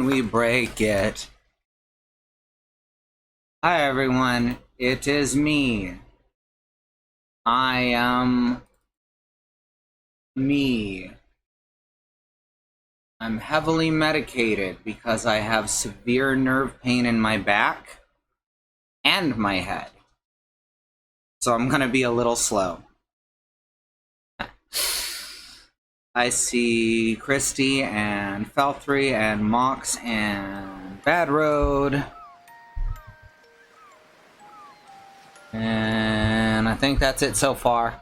when we break it. Hi everyone, it is me. I am me. I'm heavily medicated because I have severe nerve pain in my back and my head. So I'm gonna be a little slow. I see Christy and Felthree and Mox and Bad Road. And I think that's it so far.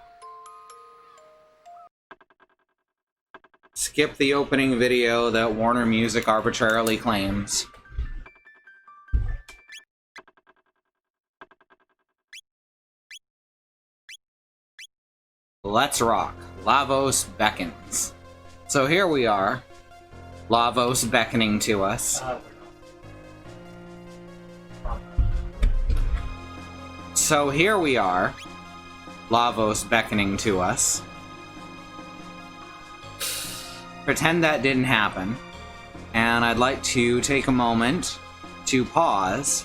Skip the opening video that Warner Music arbitrarily claims. Let's rock. Lavos beckons. So here we are. Lavos beckoning to us. So here we are. Lavos beckoning to us. Pretend that didn't happen. And I'd like to take a moment to pause.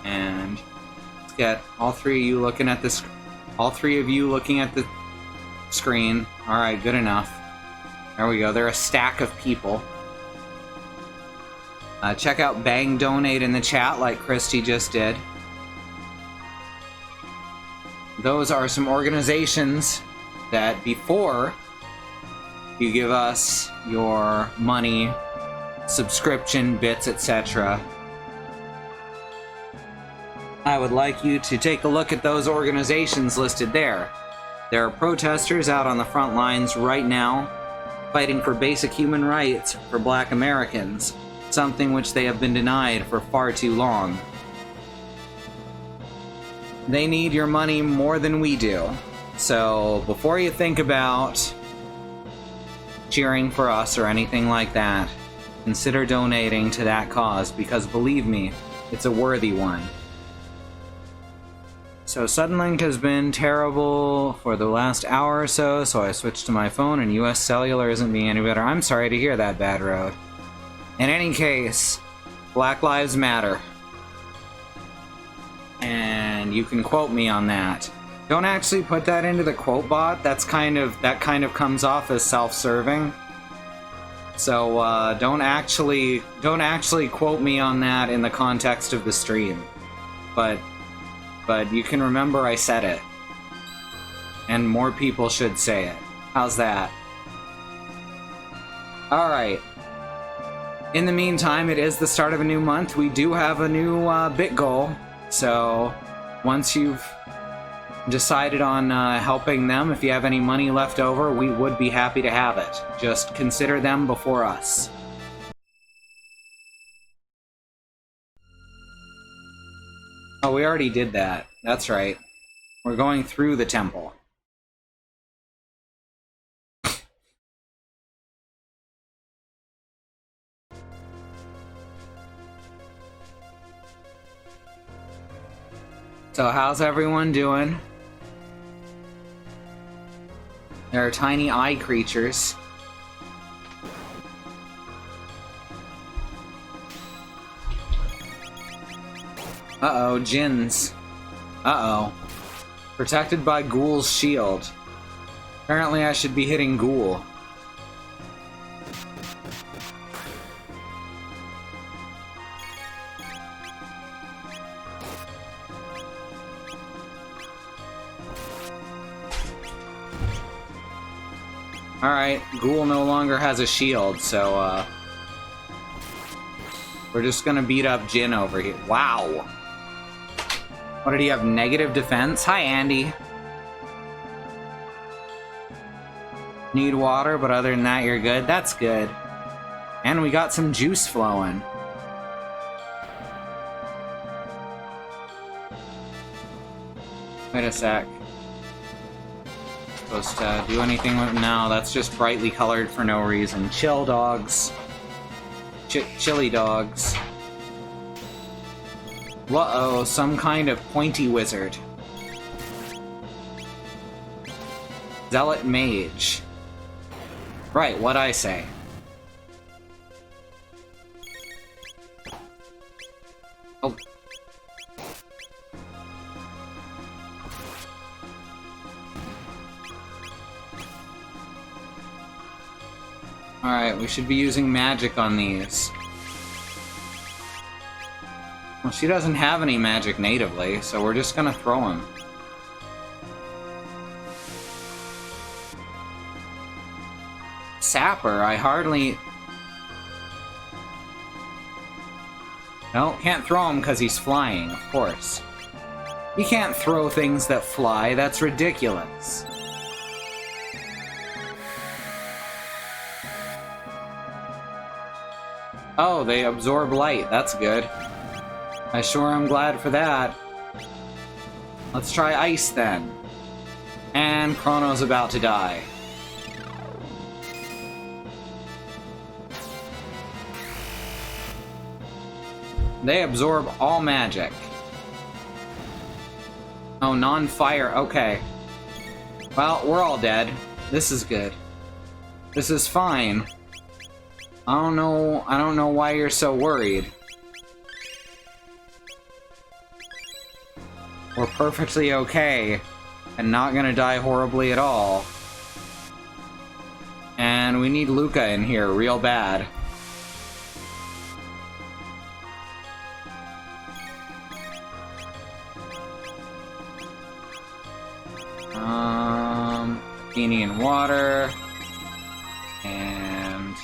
And let's get all three of you looking at this. All three of you looking at the screen. Alright, good enough. There we go. They're a stack of people. Check out Bang Donate in the chat like Christy just did. Those are some organizations that before you give us your money, subscription, bits, etc., I would like you to take a look at those organizations listed there. There are protesters out on the front lines right now, fighting for basic human rights for Black Americans, something which they have been denied for far too long. They need your money more than we do. So before you think about cheering for us or anything like that, consider donating to that cause, because believe me, it's a worthy one. So Suddenlink has been terrible for the last hour or so, so I switched to my phone, and US Cellular isn't being any better. I'm sorry to hear that, Bad Road. In any case, Black Lives Matter. And you can quote me on that. Don't actually put that into the quote bot. That kind of comes off as self-serving. So don't actually quote me on that in the context of the stream. But you can remember I said it. And more people should say it. How's that? Alright. In the meantime, it is the start of a new month. We do have a new bit goal. So once you've decided on helping them, if you have any money left over, we would be happy to have it. Just consider them before us. Oh, we already did that. That's right. We're going through the temple. So how's everyone doing? There are tiny eye creatures. Uh-oh, Jinns. Uh-oh. Protected by Ghoul's shield. Apparently I should be hitting Ghoul. Alright, Ghoul no longer has a shield, so, we're just gonna beat up Jin over here. Wow! What did he have? Negative defense? Hi, Andy. Need water, but other than that, you're good. That's good. And we got some juice flowing. Wait a sec. Supposed to do anything with... No, that's just brightly colored for no reason. Chill, dogs. Chili dogs. Uh-oh, some kind of pointy wizard. Zealot mage. Right, what'd I say? Alright, we should be using magic on these. Well, she doesn't have any magic natively, so we're just gonna throw him. Sapper, I hardly... No, can't throw him because he's flying, of course. You can't throw things that fly, that's ridiculous. Oh, they absorb light, that's good. I sure am glad for that. Let's try ice then. And Chrono's about to die. They absorb all magic. Oh, non-fire, okay. Well, we're all dead. This is good. This is fine. I don't know why you're so worried. We're perfectly okay, and not gonna die horribly at all. And we need Luca in here real bad. Genie and water. And...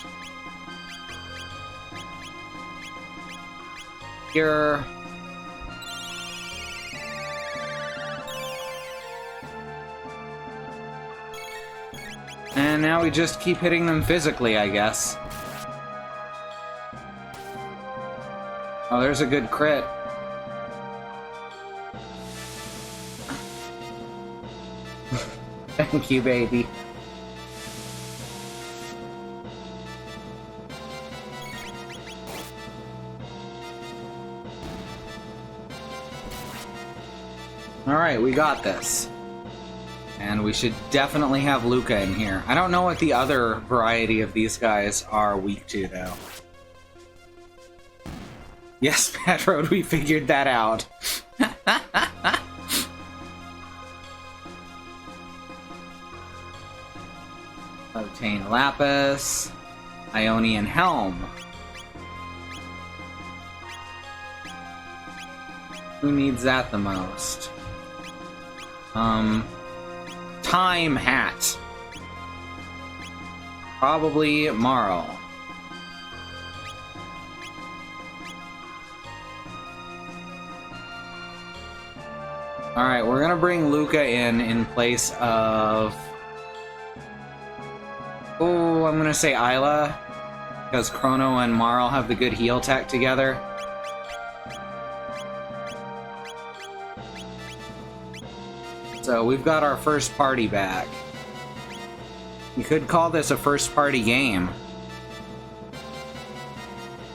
Cure. And now we just keep hitting them physically, I guess. Oh, there's a good crit. Thank you, baby. Alright, we got this. And we should definitely have Luca in here. I don't know what the other variety of these guys are weak to, though. Yes, Pat Road, we figured that out. Obtain Lapis. Ionian Helm. Who needs that the most? Time Hat. Probably Marl. Alright, we're gonna bring Luca in place of... Oh, I'm gonna say Isla, because Chrono and Marl have the good heal tech together. So we've got our first party back. You could call this a first party game.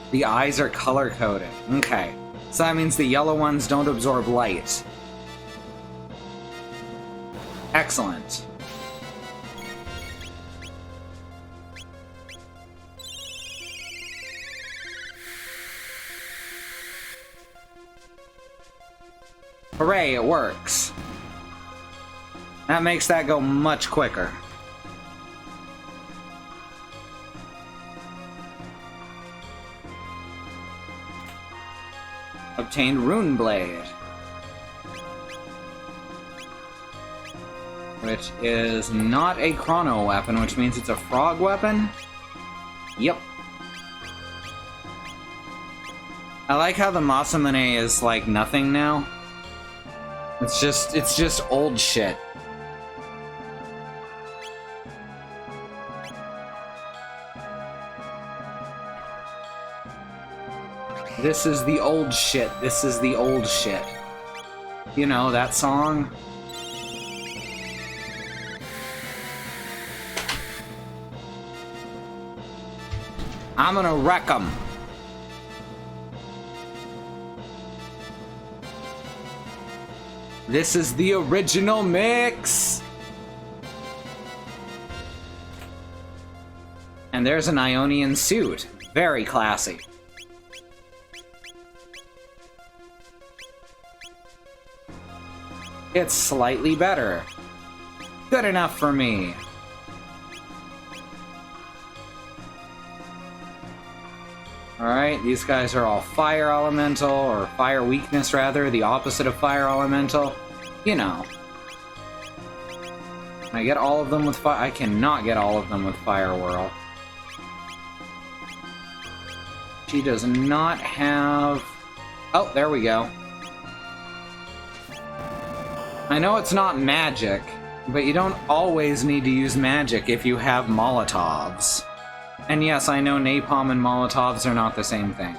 The eyes are color-coded. Okay. So that means the yellow ones don't absorb light. Excellent. Hooray, it works. That makes that go much quicker. Obtained Rune Blade. Which is not a Chrono weapon, which means it's a frog weapon? Yep. I like how the Masamune is like nothing now. It's just old shit. This is the old shit. This is the old shit. You know, that song? I'm gonna wreck 'em. This is the original mix! And there's an Ionian suit. Very classy. It's slightly better. Good enough for me. Alright, these guys are all fire elemental, or fire weakness rather, the opposite of fire elemental. You know. Can I get all of them with fire? I cannot get all of them with Fire Whirl. She does not have... Oh, there we go. I know it's not magic, but you don't always need to use magic if you have Molotovs. And yes, I know Napalm and Molotovs are not the same thing.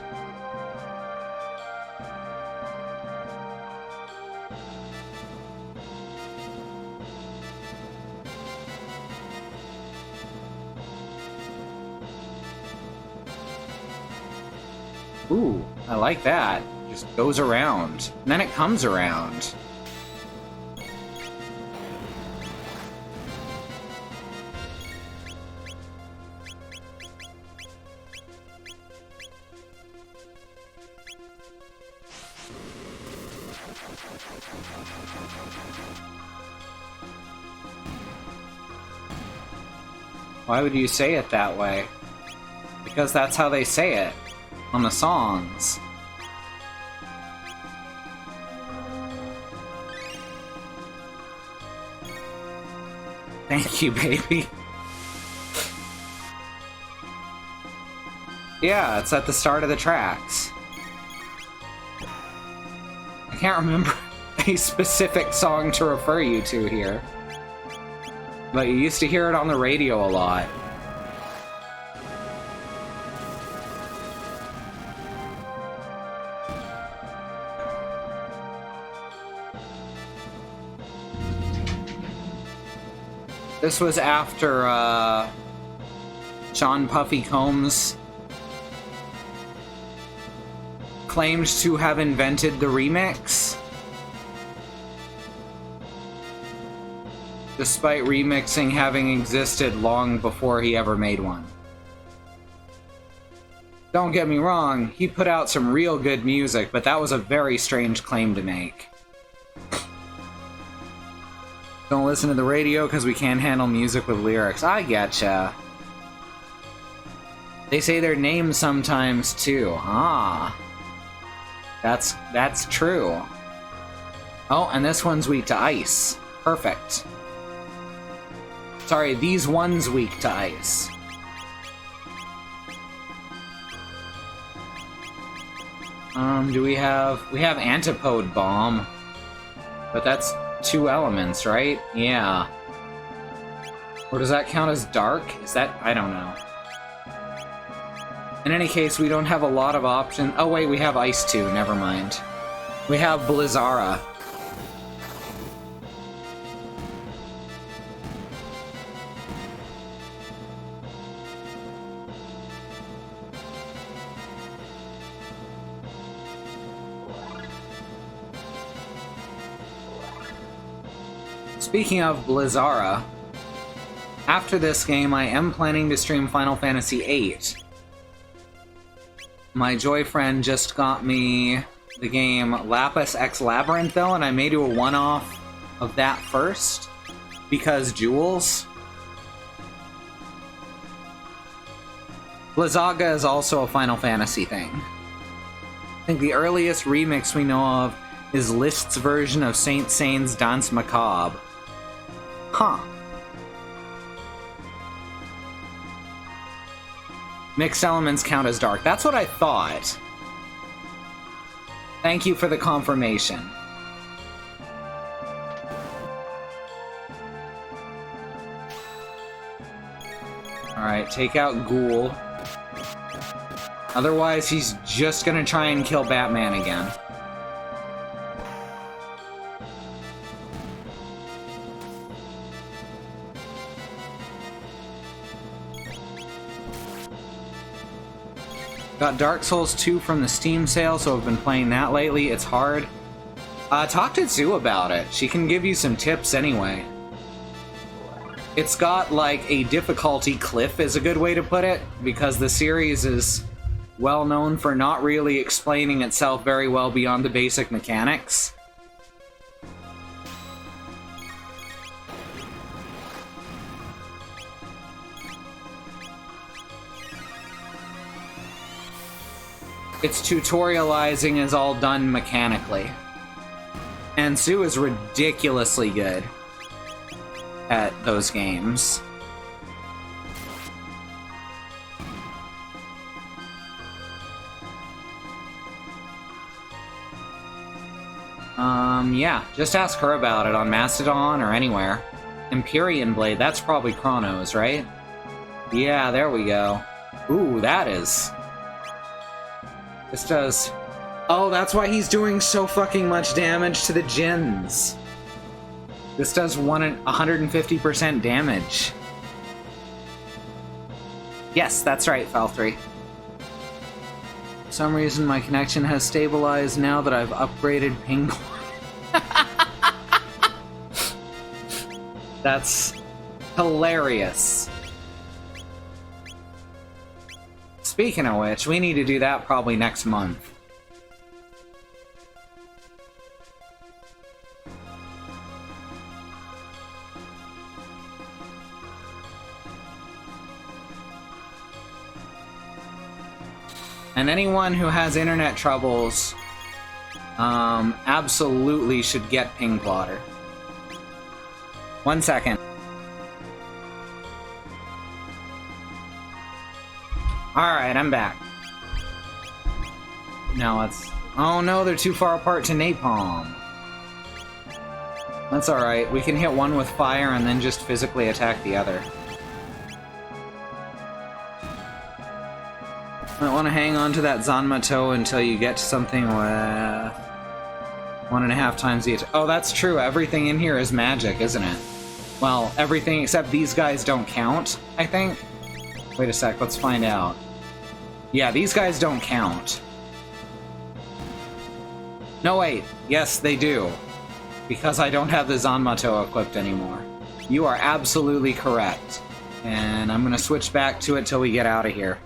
Ooh, I like that. Just goes around. And then it comes around. Why would you say it that way? Because that's how they say it on the songs. Thank you, baby. Yeah, it's at the start of the tracks. I can't remember a specific song to refer you to here. But you used to hear it on the radio a lot. This was after, Sean Puffy Combs claimed to have invented the remix, despite remixing having existed long before he ever made one. Don't get me wrong, he put out some real good music, but that was a very strange claim to make. Don't listen to the radio because we can't handle music with lyrics. I getcha. They say their names sometimes too. Ah. That's true. Oh, and this one's weak to ice. Perfect. Sorry, these one's weak to ice. We have Antipode Bomb. But that's 2 elements, right? Yeah. Or does that count as dark? Is that... I don't know. In any case, we don't have a lot of options. Oh wait, we have Ice too, never mind. We have Blizzara. Speaking of Blizzara, after this game I am planning to stream Final Fantasy VIII. My Joyfriend just got me the game Lapis X Labyrinth though, and I may do a one-off of that first, because jewels. Blizzaga is also a Final Fantasy thing. I think the earliest remix we know of is Liszt's version of Saint Seine's Danse Macabre. Huh. Mixed elements count as dark. That's what I thought. Thank you for the confirmation. Alright, take out Ghoul. Otherwise, he's just gonna try and kill Batman again. Got Dark Souls 2 from the Steam sale, so I've been playing that lately. It's hard. Talk to Zoo about it. She can give you some tips anyway. It's got, like, a difficulty cliff is a good way to put it, because the series is well known for not really explaining itself very well beyond the basic mechanics. its tutorializing is all done mechanically. And Sue is ridiculously good at those games. Yeah, just ask her about it on Mastodon or anywhere. Empyrean Blade, that's probably Chrono's, right? Yeah, there we go. Ooh, that is... This does... Oh, that's why he's doing so fucking much damage to the Djinns. This does 150% damage. Yes, that's right, Fal3. For some reason, my connection has stabilized now that I've upgraded ping. That's hilarious. Speaking of which, we need to do that probably next month. And anyone who has internet troubles, absolutely should get Ping Plotter. 1 second. Alright, I'm back. Now it's... Oh no, they're too far apart to napalm. That's alright, we can hit one with fire and then just physically attack the other. Might want to hang on to that Zanmato until you get to something with 1.5 times the attack. Oh, that's true. Everything in here is magic, isn't it? Well, everything except these guys don't count, I think. Wait a sec, let's find out. Yeah, these guys don't count. No, wait. Yes, they do. Because I don't have the Zanmato equipped anymore. You are absolutely correct. And I'm gonna switch back to it till we get out of here.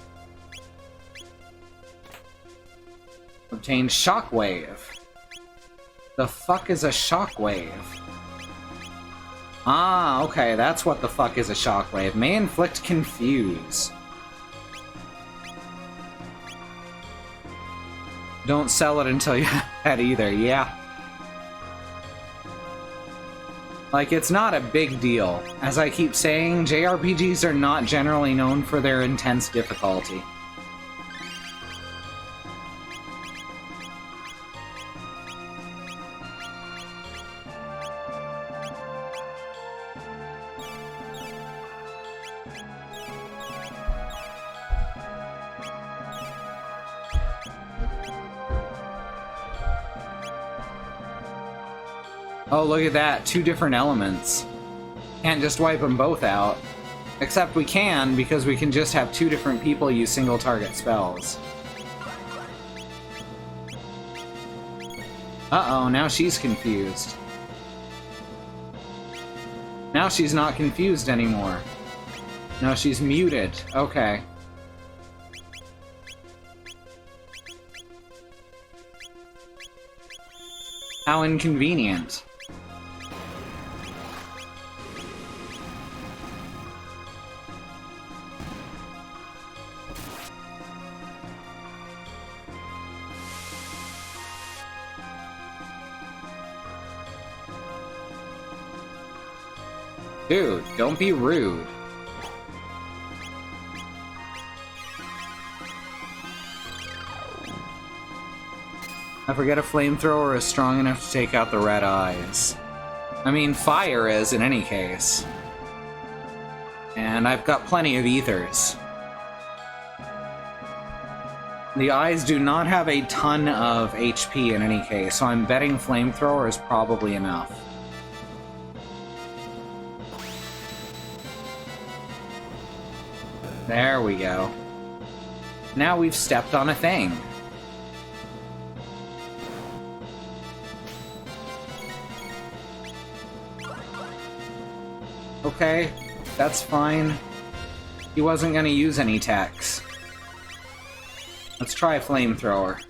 Obtain Shockwave. The fuck is a Shockwave? Ah, okay, that's what the fuck is a Shockwave. May inflict Confuse. Don't sell it until you have that either, yeah. Like, it's not a big deal. As I keep saying, JRPGs are not generally known for their intense difficulty. Oh, look at that. 2 different elements. Can't just wipe them both out. Except we can, because we can just have 2 different people use single target spells. Uh-oh, now she's confused. Now she's not confused anymore. No, she's muted. Okay. How inconvenient. Dude, don't be rude. I forget a flamethrower is strong enough to take out the red eyes. I mean, fire is in any case. And I've got plenty of ethers. The eyes do not have a ton of HP in any case, so I'm betting flamethrower is probably enough. There we go. Now we've stepped on a thing. Okay, that's fine. He wasn't gonna use any techs. Let's try a flamethrower.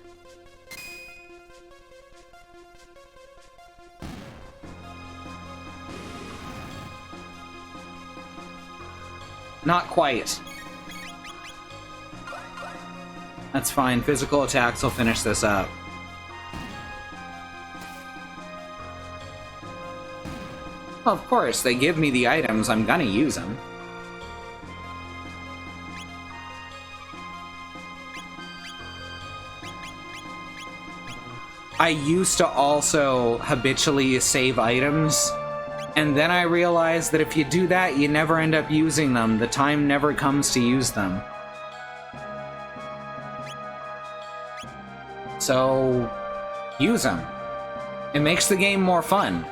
Not quite. That's fine. Physical attacks will finish this up. Well, of course, they give me the items, I'm gonna use them. I used to also habitually save items, and then I realized that if you do that, you never end up using them. The time never comes to use them. So, use them. It makes the game more fun.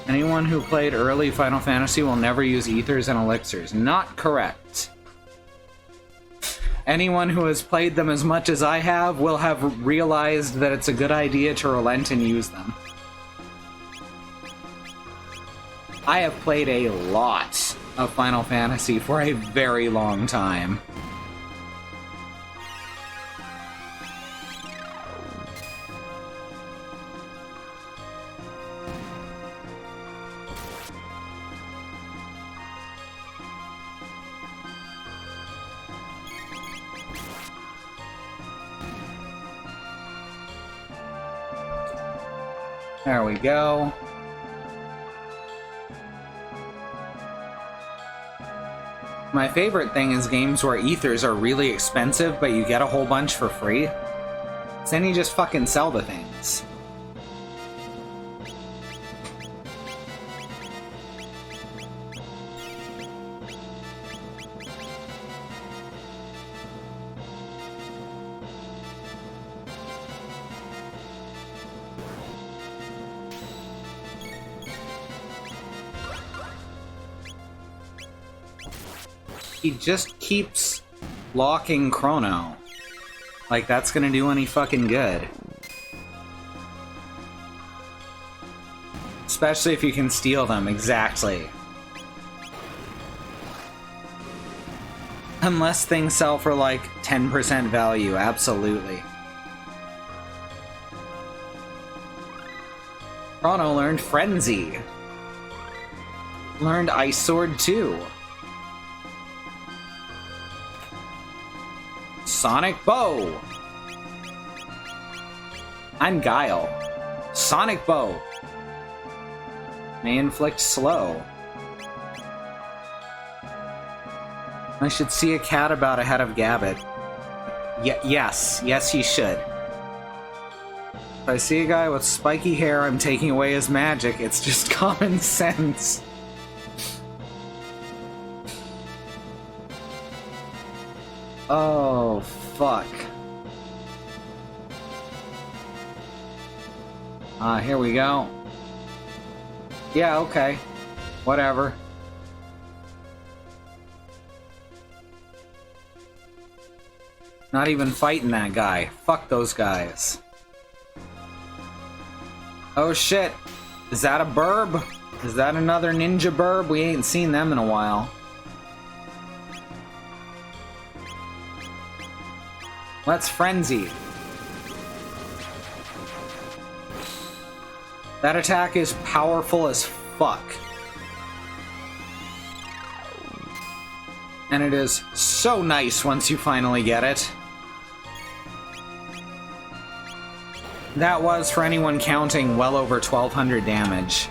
Anyone who played early Final Fantasy will never use ethers and elixirs. Not correct. Anyone who has played them as much as I have will have realized that it's a good idea to relent and use them. I have played a lot of Final Fantasy for a very long time. There we go. My favorite thing is games where ethers are really expensive, but you get a whole bunch for free. So then you just fucking sell the things. He just keeps locking Chrono. Like that's gonna do any fucking good. Especially if you can steal them, exactly. Unless things sell for like 10% value, absolutely. Chrono learned Frenzy. Learned Ice Sword too. Sonic Bow. I'm Guile. Sonic Bow. May inflict slow. I should see a cat about ahead of Gabbit. Yes, you should. If I see a guy with spiky hair, I'm taking away his magic. It's just common sense. Oh, fuck. Here we go. Yeah, okay. Whatever. Not even fighting that guy. Fuck those guys. Oh shit. Is that a burb? Is that another ninja burb? We ain't seen them in a while. Let's frenzy. That attack is powerful as fuck. And it is so nice once you finally get it. That was, for anyone counting, well over 1200 damage.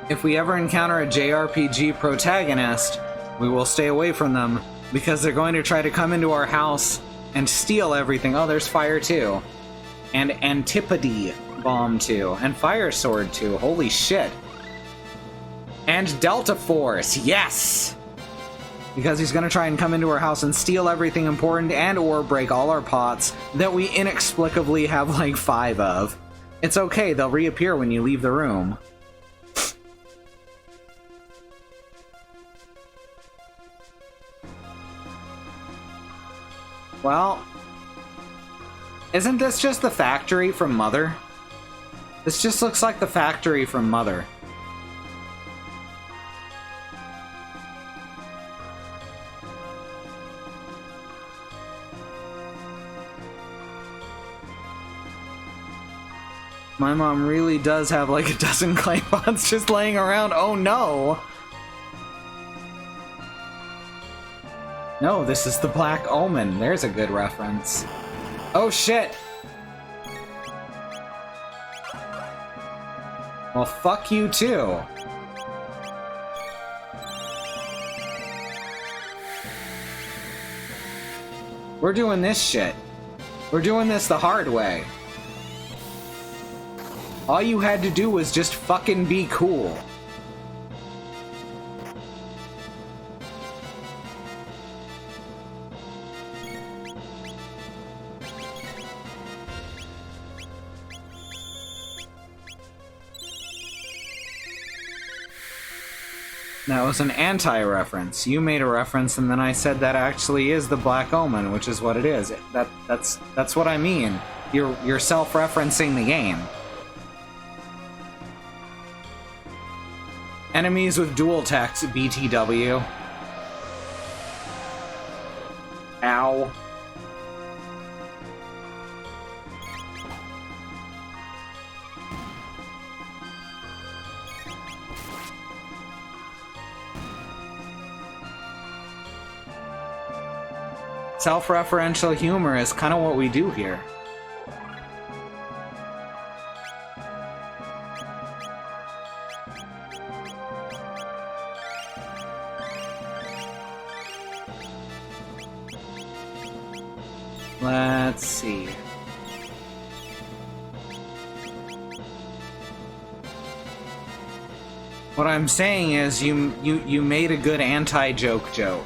If we ever encounter a JRPG protagonist, we will stay away from them, because they're going to try to come into our house and steal everything. Oh, there's Fire too. And Antipode Bomb too. And Fire Sword too. Holy shit. And Delta Force, yes! Because he's gonna try and come into our house and steal everything important and or break all our pots that we inexplicably have like 5 of. It's okay, they'll reappear when you leave the room. Well, isn't this just the factory from Mother? This just looks like the factory from Mother. My mom really does have like a dozen clay pots just laying around. Oh no! No, this is the Black Omen. There's a good reference. Oh shit! Well, fuck you too. We're doing this shit. We're doing this the hard way. All you had to do was just fucking be cool. That was an anti-reference. You made a reference, and then I said that actually is the Black Omen, which is what it is. That's what I mean. You're self-referencing the game. Enemies with dual text, BTW. Ow. Self-referential humor is kind of what we do here. Let's see. What I'm saying is you made a good anti-joke joke.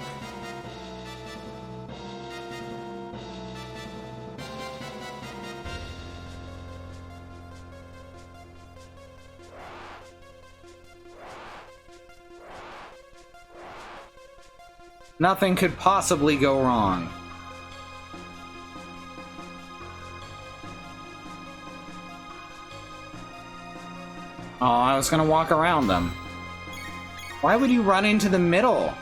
Nothing could possibly go wrong. Oh, I was gonna walk around them. Why would you run into the middle?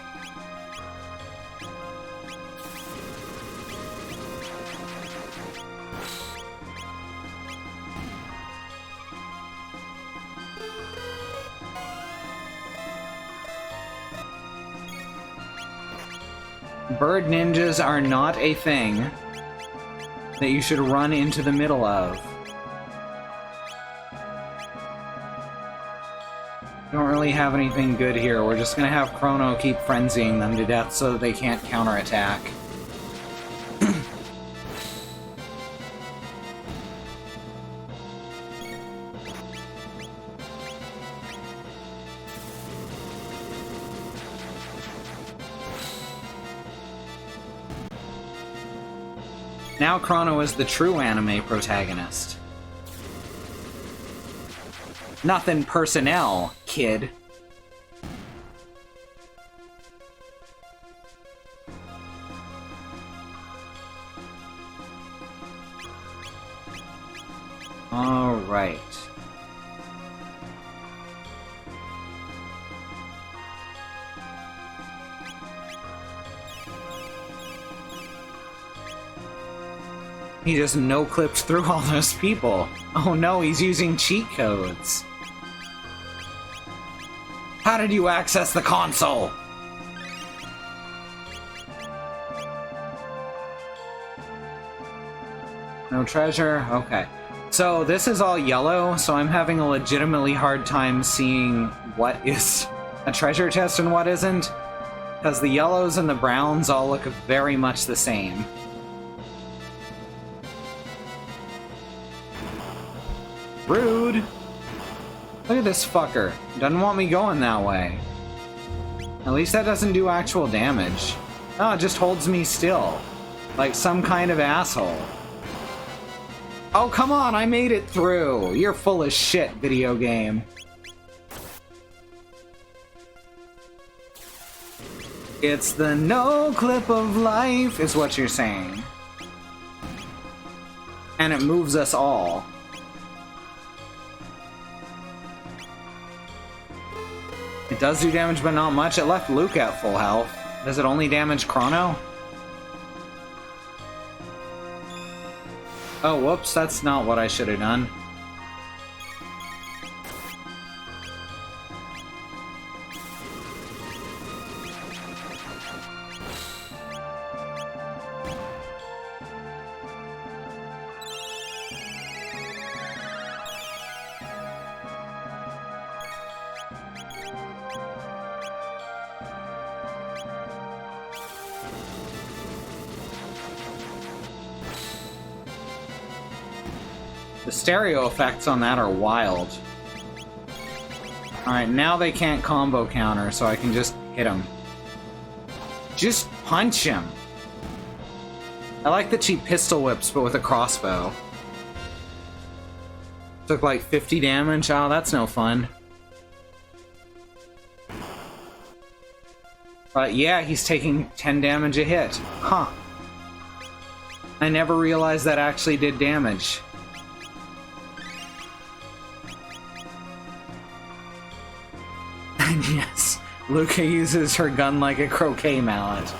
Bird ninjas are not a thing that you should run into the middle of. Don't really have anything good here. We're just gonna have Chrono keep frenzying them to death so that they can't counterattack. Now Chrono is the true anime protagonist. Nothing personnel, kid. All right. He just no-clipped through all those people. Oh no, he's using cheat codes. How did you access the console? No treasure? Okay. So this is all yellow, so I'm having a legitimately hard time seeing what is a treasure chest and what isn't. Because the yellows and the browns all look very much the same. Rude! Look at this fucker. Doesn't want me going that way. At least that doesn't do actual damage. No, it just holds me still. Like some kind of asshole. Oh, come on, I made it through! You're full of shit, video game. It's the no clip of life, is what you're saying. And it moves us all. It does do damage, but not much. It left Luke at full health. Does it only damage Chrono? Oh, whoops, that's not what I should have done. The stereo effects on that are wild. Alright, now they can't combo counter, so I can just hit him. Just punch him! I like that she pistol whips, but with a crossbow. Took like 50 damage. Oh, that's no fun. But yeah, he's taking 10 damage a hit. Huh. I never realized that actually did damage. And yes, Luca uses her gun like a croquet mallet.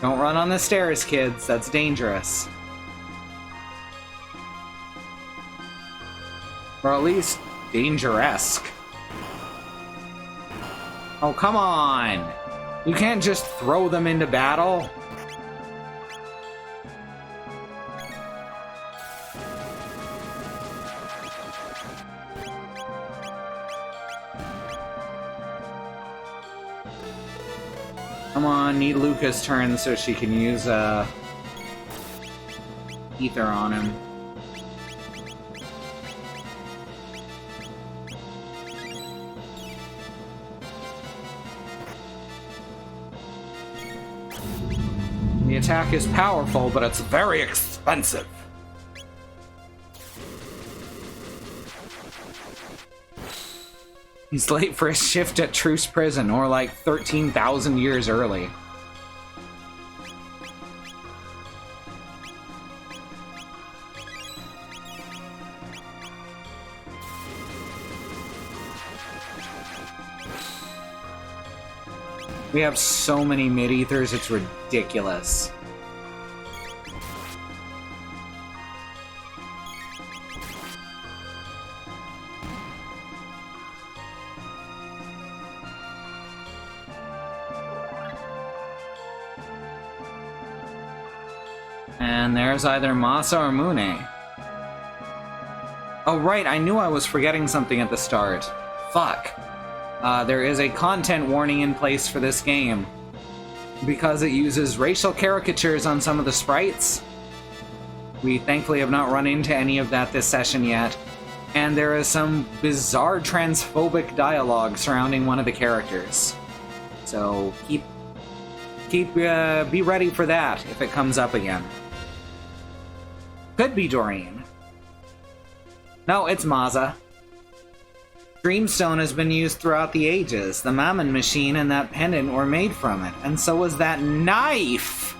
Don't run on the stairs, kids. That's dangerous. Or at least, danger-esque. Oh, come on! You can't just throw them into battle? Come on, need Luca's turn so she can use ether on him. The attack is powerful, but it's very expensive. He's late for his shift at Truce Prison, or like 13,000 years early. We have so many mid-ethers, it's ridiculous. And there's either Masa or Mune. Oh right, I knew I was forgetting something at the start. Fuck. There is a content warning in place for this game. Because it uses racial caricatures on some of the sprites. We thankfully have not run into any of that this session yet. And there is some bizarre transphobic dialogue surrounding one of the characters. So be ready for that if it comes up again. Could be Doreen. No, it's Maza. Dreamstone has been used throughout the ages. The Mammon machine and that pendant were made from it, and so was that knife!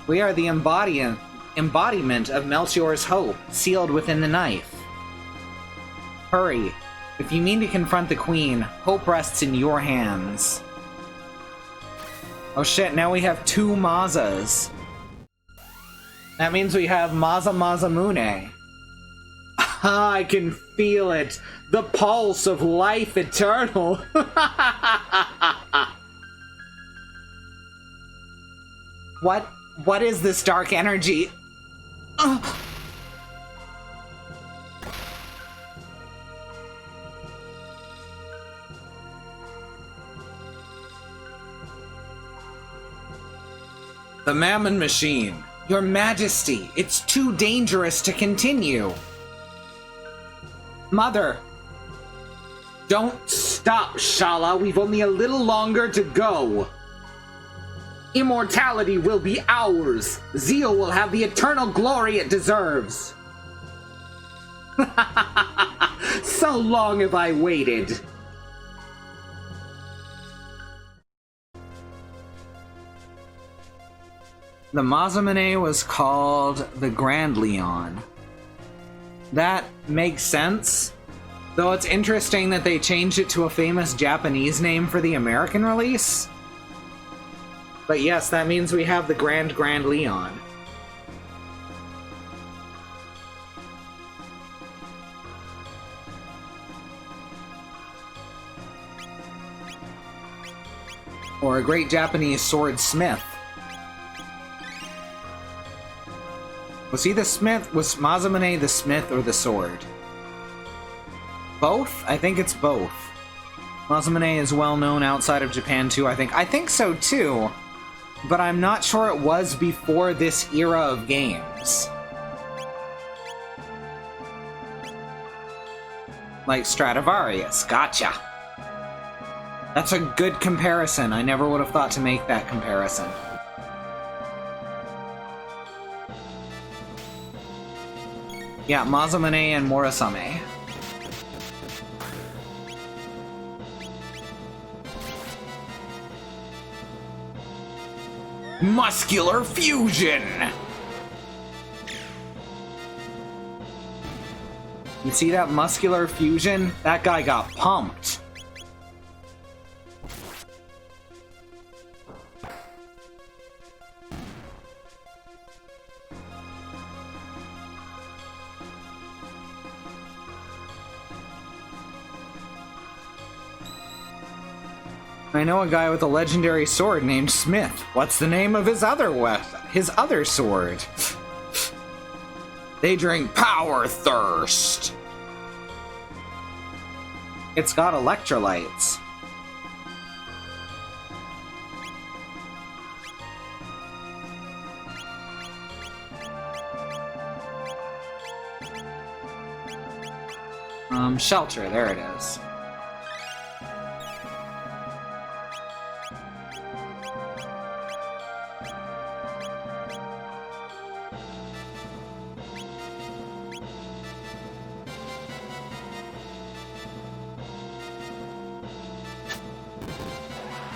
We are the embodiment of Melchior's hope, sealed within the knife. Hurry. If you mean to confront the Queen, hope rests in your hands. Oh shit, now we have two Mazas. That means we have Maza Mazamune. I can feel it. The pulse of life eternal. What is this dark energy? The Mammon Machine. Your Majesty, it's too dangerous to continue. Mother! Don't stop, Shala. We've only a little longer to go. Immortality will be ours. Zeal will have the eternal glory it deserves. So long have I waited. The Mazamune was called the Grand Leon. That makes sense. Though it's interesting that they changed it to a famous Japanese name for the American release. But yes, that means we have the Grand Leon. Or a great Japanese swordsmith. Was he the smith? Was Masamune the smith or the sword? Both? I think it's both. Masamune is well known outside of Japan too, I think. I think so too, but I'm not sure it was before this era of games. Like Stradivarius, gotcha. That's a good comparison. I never would have thought to make that comparison. Yeah, Masamune and Morasame. Muscular fusion! You see that muscular fusion? That guy got pumped. I know a guy with a legendary sword named Smith. What's the name of his other sword? They drink power thirst. It's got electrolytes. Shelter, there it is.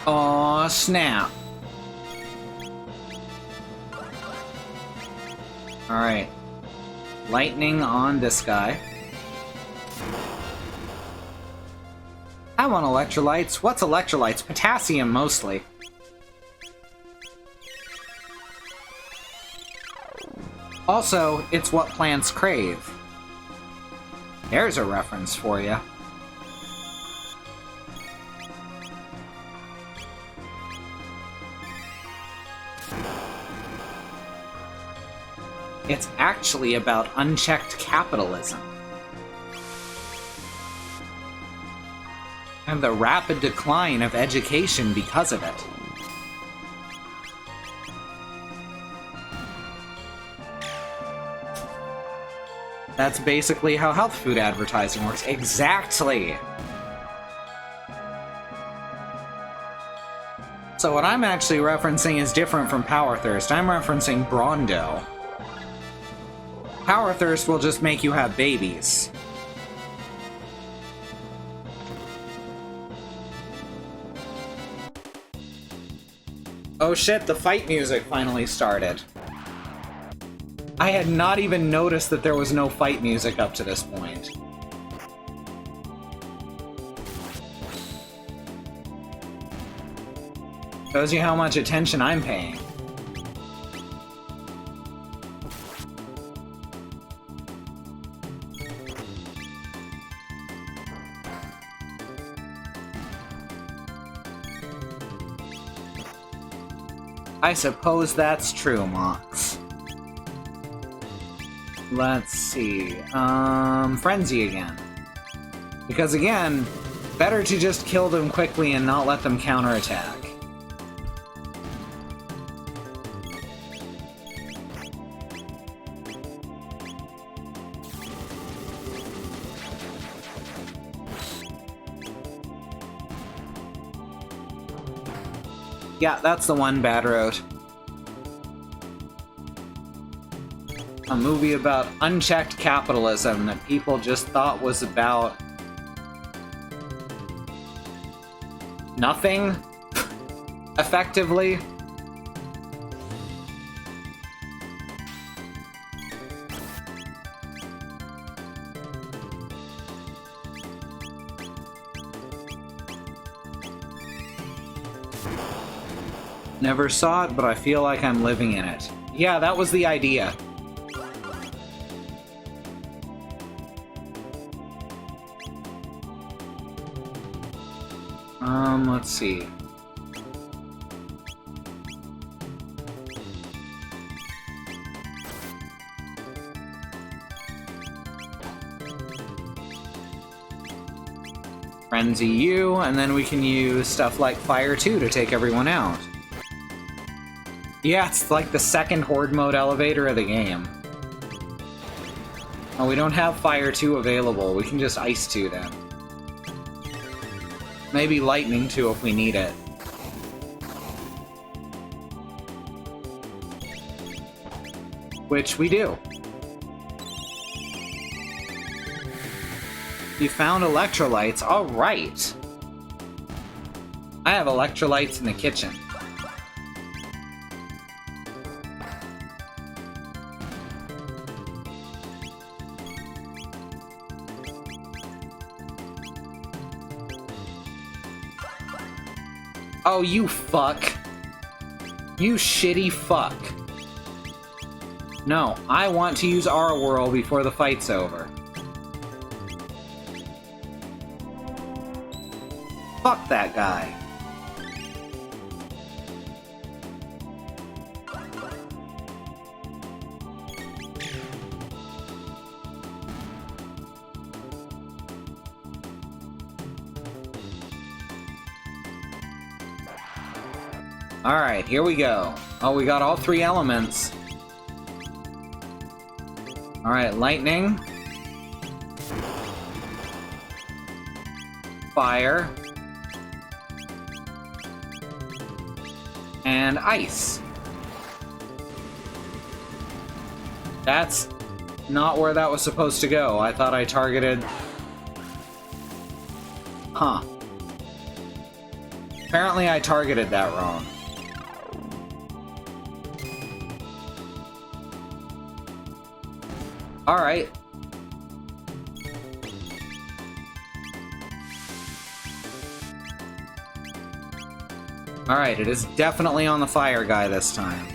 Aw, snap. Alright. Lightning on this guy. I want electrolytes. What's electrolytes? Potassium, mostly. Also, it's what plants crave. There's a reference for you. It's actually about unchecked capitalism. And the rapid decline of education because of it. That's basically how health food advertising works. Exactly! So what I'm actually referencing is different from Power Thirst. I'm referencing Brondo. Power Thirst will just make you have babies. Oh shit, the fight music finally started. I had not even noticed that there was no fight music up to this point. Shows you how much attention I'm paying. I suppose that's true, Mox. Let's see. Frenzy again. Because again, better to just kill them quickly and not let them counterattack. Yeah, that's the one, Bad Road. A movie about unchecked capitalism that people just thought was about nothing, effectively. Never saw it, but I feel like I'm living in it. Yeah, that was the idea. Let's see. Frenzy you, and then we can use stuff like Fire 2 to take everyone out. Yeah, it's like the second Horde mode elevator of the game. Oh, we don't have Fire 2 available. We can just Ice 2 then. Maybe Lightning 2 if we need it. Which we do. You found electrolytes. All right. I have electrolytes in the kitchen. Oh, you fuck. You shitty fuck. No, I want to use our world before the fight's over. Fuck that guy. Alright, here we go. Oh, we got all three elements. Alright, lightning. Fire. And ice. That's not where that was supposed to go. I thought I targeted... Huh. Apparently I targeted that wrong. Alright. Alright, it is definitely on the fire guy this time.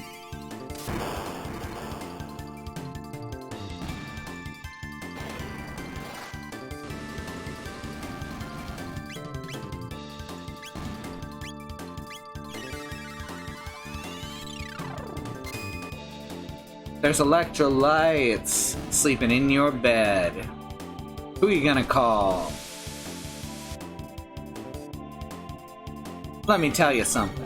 There's electrolytes sleeping in your bed. Who are you gonna call? Let me tell you something.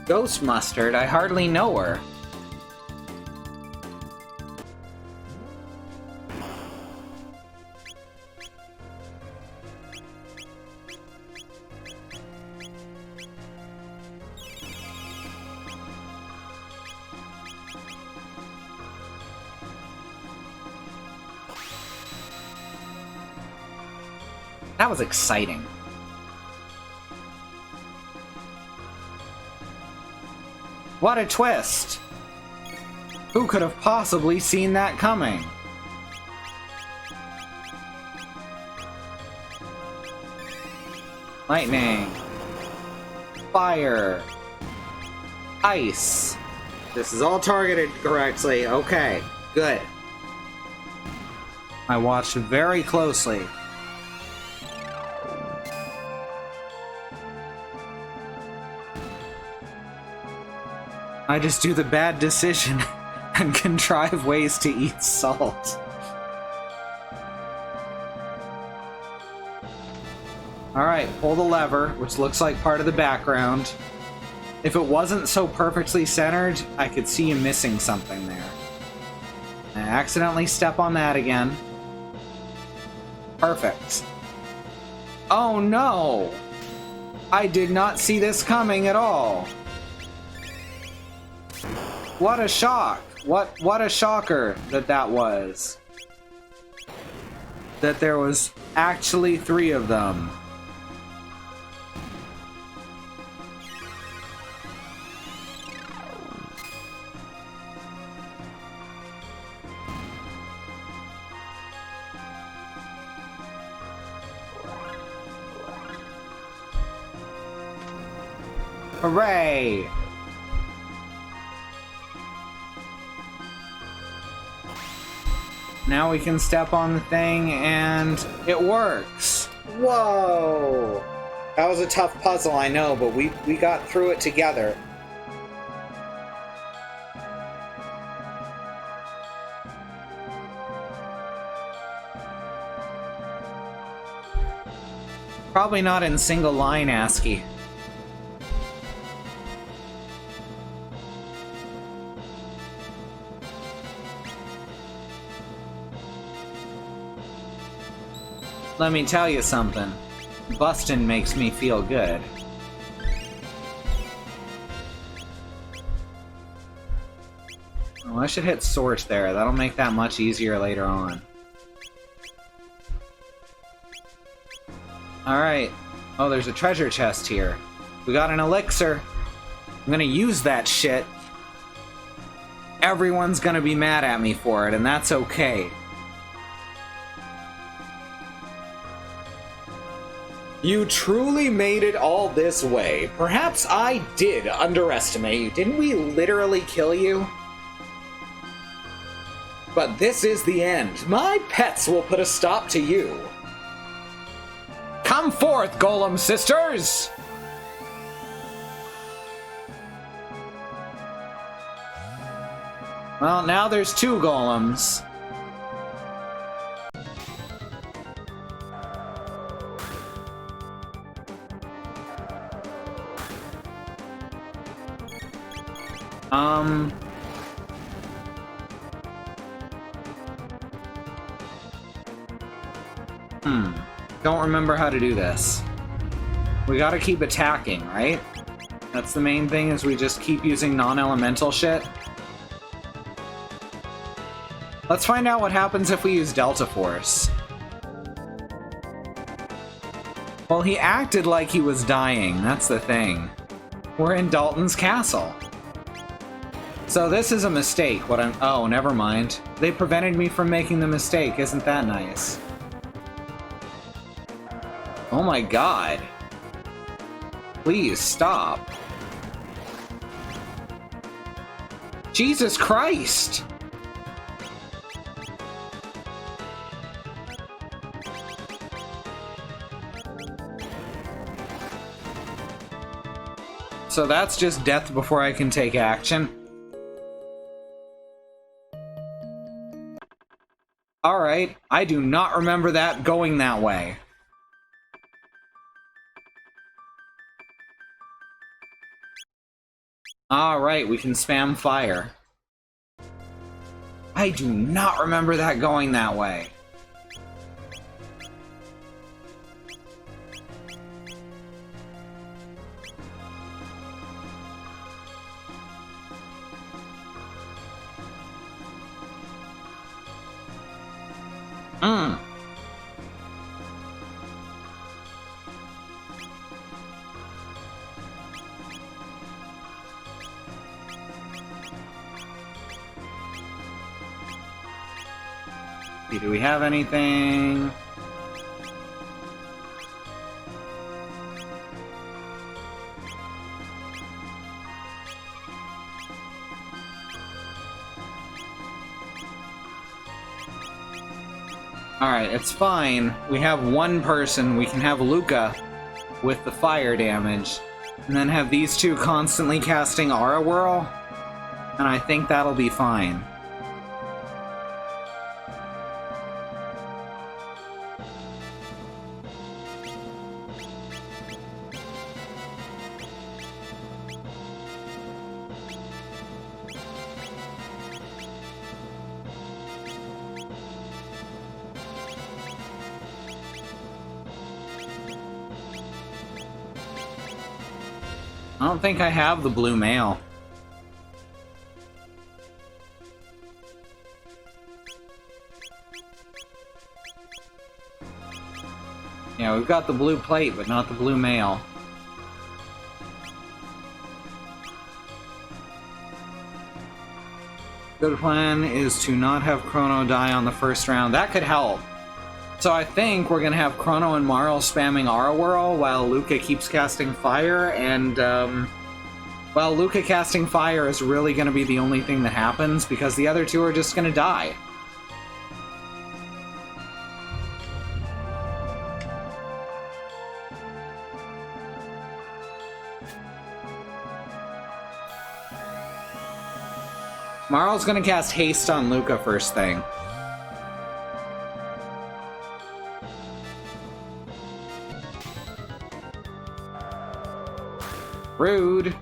Ghost Mustard? I hardly know her. That was exciting. What a twist! Who could have possibly seen that coming? Lightning. Fire. Ice. This is all targeted correctly. Okay, good. I watched very closely. I just do the bad decision and contrive ways to eat salt. Alright, pull the lever, which looks like part of the background. If it wasn't so perfectly centered, I could see you missing something there. I accidentally step on that again. Perfect. Oh no! I did not see this coming at all. What a shock! What a shocker that was. that there was actually 3 of them. Hooray! Now we can step on the thing and it works. Whoa! That was a tough puzzle, I know, but we got through it together. Probably not in single line ASCII. Let me tell you something. Bustin' makes me feel good. Oh, I should hit sort there. That'll make that much easier later on. Alright. Oh, there's a treasure chest here. We got an elixir. I'm gonna use that shit. Everyone's gonna be mad at me for it, and that's okay. You truly made it all this way. Perhaps I did underestimate you. Didn't we literally kill you? But this is the end. My pets will put a stop to you. Come forth, Golem sisters! Well, now there's 2 golems. Don't remember how to do this. We gotta keep attacking, right? That's the main thing, is we just keep using non-elemental shit. Let's find out what happens if we use Delta Force. Well, he acted like he was dying, that's the thing. We're in Dalton's castle. So this is a mistake, oh, never mind. They prevented me from making the mistake, isn't that nice? Oh my god. Please, stop. Jesus Christ! So that's just death before I can take action. Alright, I do not remember that going that way. Alright, we can spam fire. I do not remember that going that way. Do we have anything? Alright, it's fine. We have 1 person. We can have Luca with the fire damage. And then have these 2 constantly casting Aura Whirl. And I think that'll be fine. I don't think I have the blue mail. Yeah, we've got the blue plate, but not the blue mail. Good plan is to not have Chrono die on the first round. That could help. So I think we're gonna have Chrono and Marl spamming Aura Whirl while Luca keeps casting Fire, and well, Luca casting Fire is really gonna be the only thing that happens because the other two are just gonna die. Marl's gonna cast Haste on Luca first thing. Rude.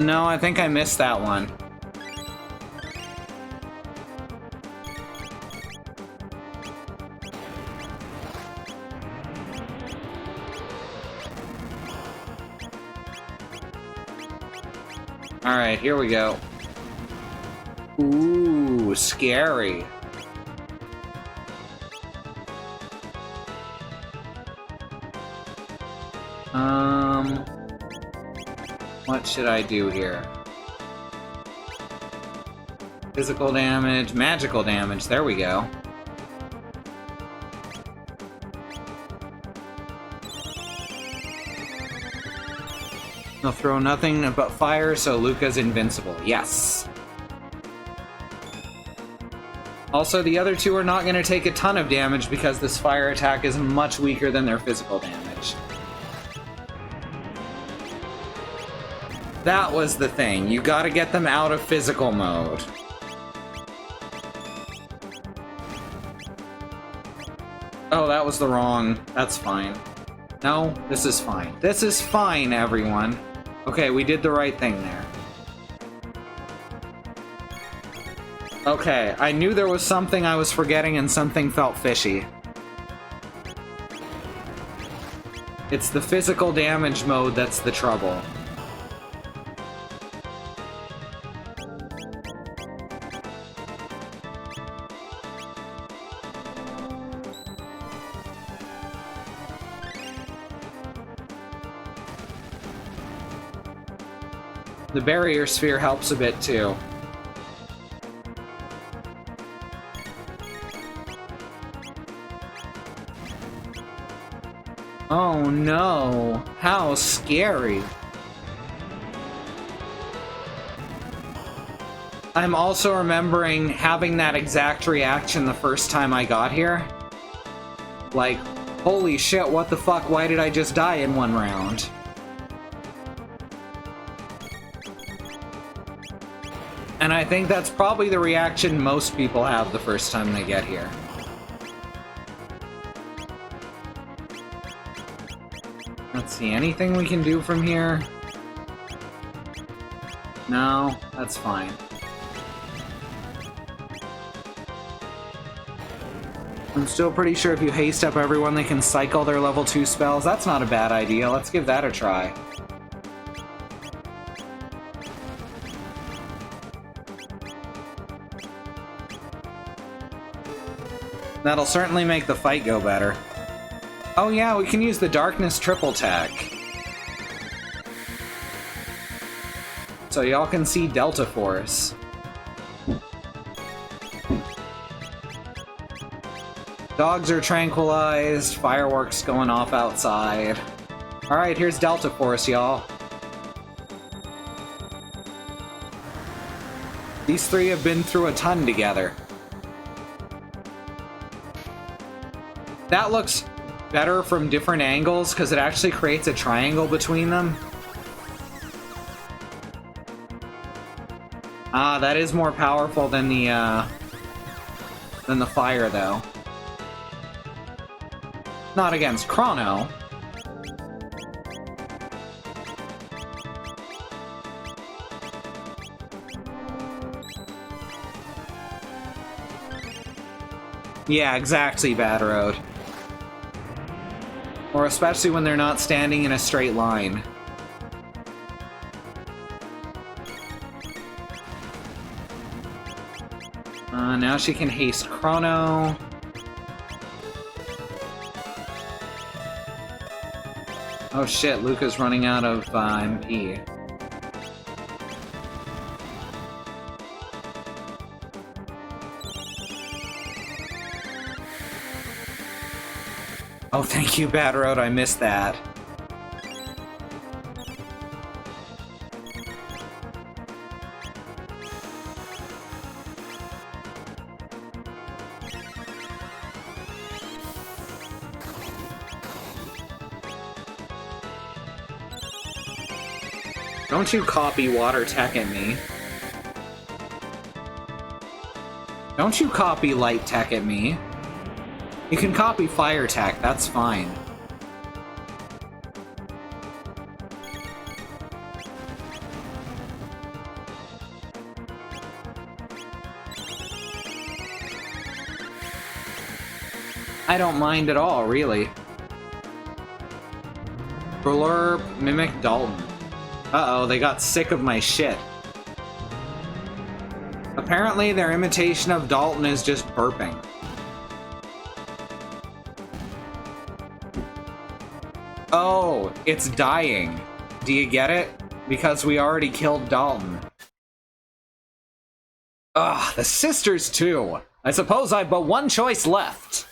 No, I think I missed that one. Alright, here we go. Ooh, scary. What should I do here? Physical damage, magical damage, there we go. They'll throw nothing but fire, so Luca's invincible. Yes. Also, the other two are not going to take a ton of damage because this fire attack is much weaker than their physical damage. That was the thing. You gotta get them out of physical mode. Oh, that was the wrong... That's fine. No, this is fine. This is fine, everyone. Okay, we did the right thing there. Okay, I knew there was something I was forgetting and something felt fishy. It's the physical damage mode that's the trouble. The barrier sphere helps a bit too. Oh no, how scary. I'm also remembering having that exact reaction the first time I got here. Like, holy shit, what the fuck, why did I just die in one round? And I think that's probably the reaction most people have the first time they get here. Let's see, anything we can do from here? No, that's fine. I'm still pretty sure if you haste up everyone, they can cycle their level 2 spells. That's not a bad idea. Let's give that a try. That'll certainly make the fight go better. Oh yeah, we can use the Darkness triple tech. So y'all can see Delta Force. Dogs are tranquilized, fireworks going off outside. Alright, here's Delta Force, y'all. These three have been through a ton together. That looks better from different angles because it actually creates a triangle between them. Ah, that is more powerful than the fire, though. Not against Chrono. Yeah, exactly, Bad Road. Or especially when they're not standing in a straight line. Now she can haste Chrono. Oh shit, Luca's running out of MP. Oh, thank you, Bad Road, I missed that. Don't you copy water tech at me. Don't you copy light tech at me. You can copy fire tech, that's fine. I don't mind at all, really. Blurb, Mimic Dalton. Uh-oh, they got sick of my shit. Apparently their imitation of Dalton is just burping. Oh, it's dying. Do you get it? Because we already killed Dalton. Ugh, the sisters too. I suppose I've but one choice left.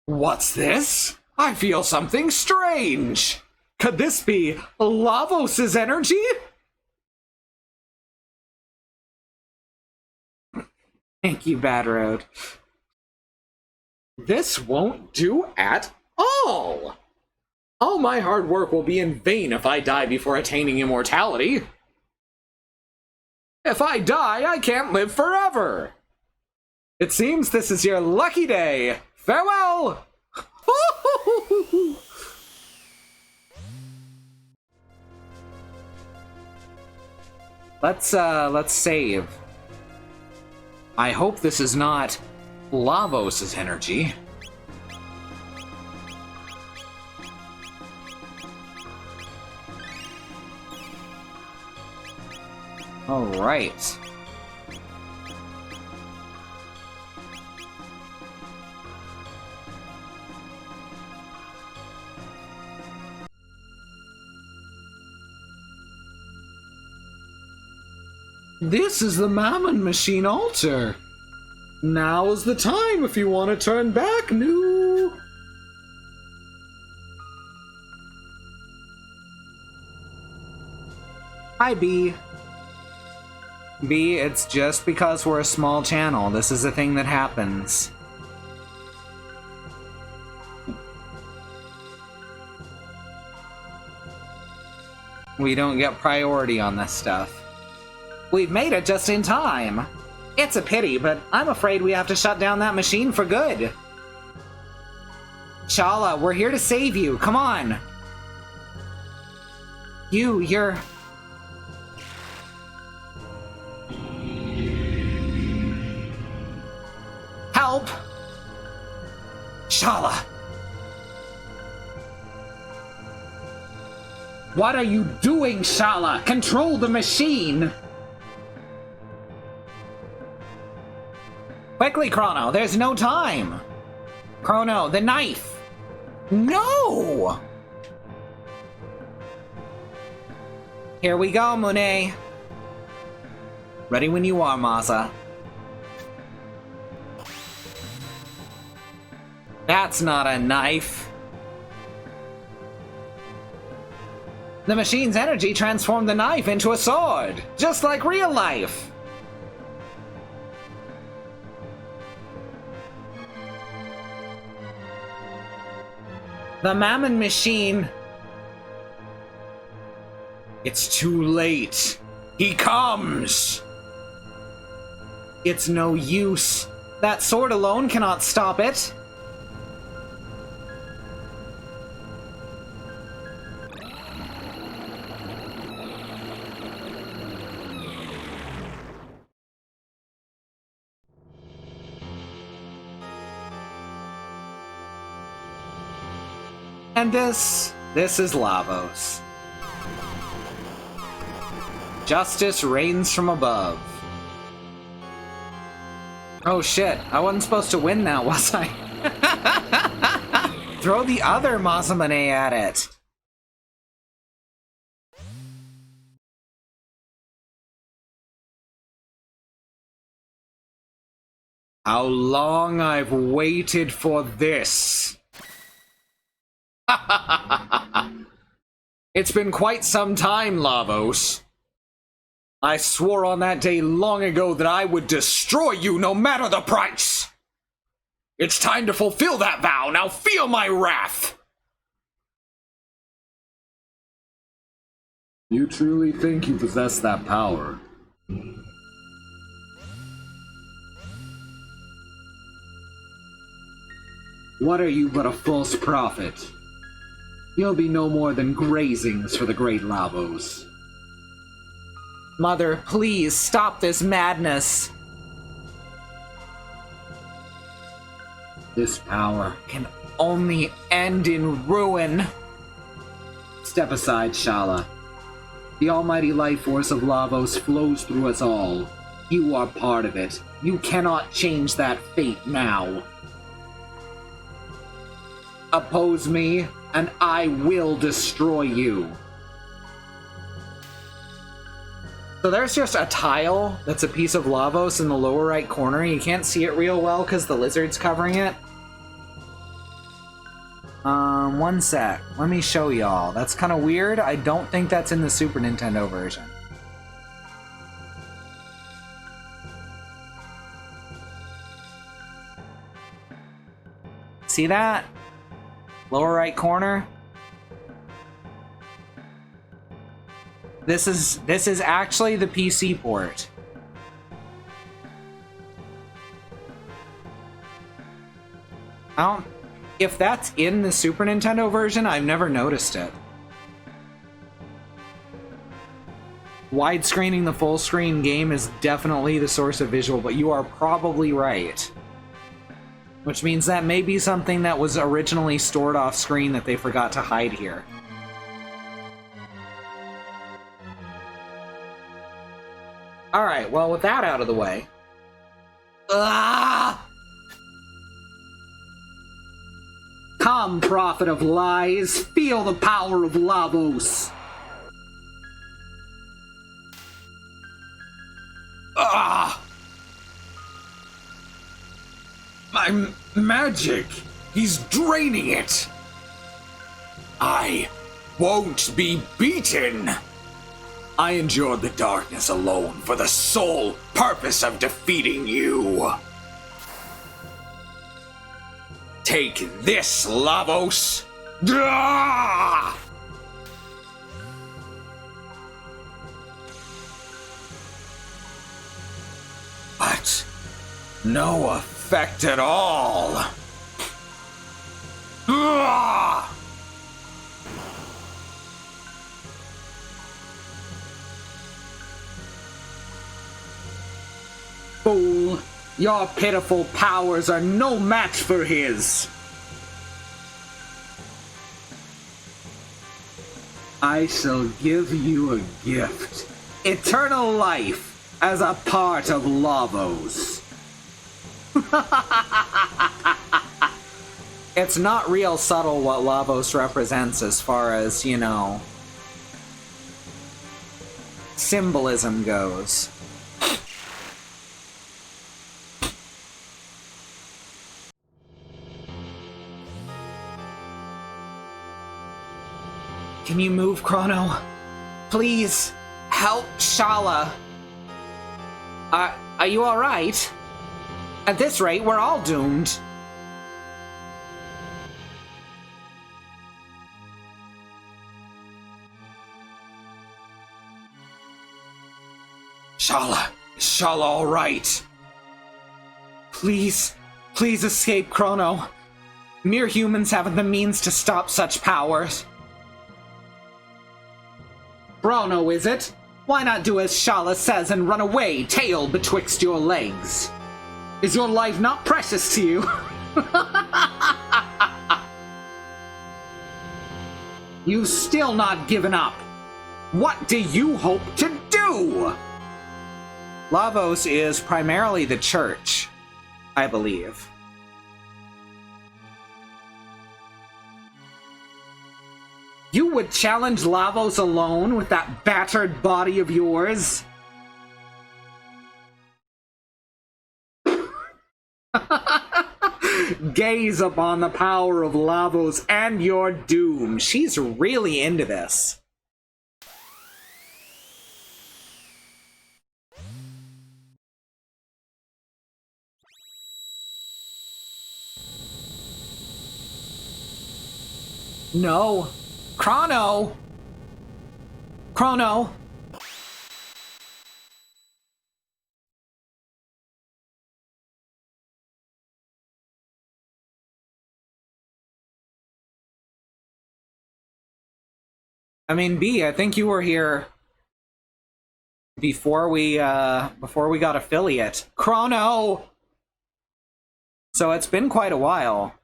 What's this? I feel something strange. Could this be Lavos' energy? Thank you, Bad Road. This won't do at all! All my hard work will be in vain if I die before attaining immortality. If I die, I can't live forever! It seems this is your lucky day! Farewell! Let's save. I hope this is not Lavos' energy. All right. This is the Mammon Machine altar. Now is the time if you want to turn back, new. Hi, B. B, it's just because we're a small channel. This is a thing that happens. We don't get priority on this stuff. We've made it just in time. It's a pity, but I'm afraid we have to shut down that machine for good. Shala, we're here to save you. Come on. You're... Help! Shala! What are you doing, Shala? Control the machine! Quickly, Chrono, there's no time! Chrono, the knife! No! Here we go, Monet. Ready when you are, Maza. That's not a knife. The machine's energy transformed the knife into a sword, just like real life. The Mammon Machine... It's too late. He comes! It's no use. That sword alone cannot stop it. And this is Lavos. Justice reigns from above. Oh shit, I wasn't supposed to win that, was I? Throw the other Masamune at it. How long I've waited for this. It's been quite some time, Lavos. I swore on that day long ago that I would destroy you no matter the price. It's time to fulfill that vow. Now feel my wrath. You truly think you possess that power? What are you but a false prophet? You'll be no more than grazings for the great Lavos. Mother, please stop this madness. This power can only end in ruin. Step aside, Shala. The almighty life force of Lavos flows through us all. You are part of it. You cannot change that fate now. Oppose me, and I will destroy you. So there's just a tile that's a piece of Lavos in the lower right corner. You can't see it real well because the lizard's covering it. One sec. Let me show y'all. That's kind of weird. I don't think that's in the Super Nintendo version. See that? Lower right corner. This is actually the PC port. If that's in the Super Nintendo version, I've never noticed it. Widescreening the full screen game is definitely the source of visual, but you are probably right. Which means that may be something that was originally stored off screen that they forgot to hide here. Alright, well, with that out of the way... Ah! Come, prophet of lies, feel the power of Lavos! Ah! My magic! He's draining it! I won't be beaten! I endured the darkness alone for the sole purpose of defeating you. Take this, Lavos! Ah! But no effect at all. Ah! Fool, your pitiful powers are no match for his. I shall give you a gift. Eternal life as a part of Lavos. It's not real subtle what Lavos represents as far as, you know, symbolism goes. Can you move, Chrono? Please, help Shala. Are you alright? At this rate, we're all doomed. Shala, is Shala alright? Please, please escape, Chrono. Mere humans haven't the means to stop such powers. Chrono, is it? Why not do as Shala says and run away, tail betwixt your legs? Is your life not precious to you? You've still not given up. What do you hope to do? Lavos is primarily the church, I believe. You would challenge Lavos alone with that battered body of yours? Gaze upon the power of Lavos and your doom. She's really into this. No. Chrono! Chrono! I mean, B, I think you were here before we got affiliate. Chrono! So it's been quite a while.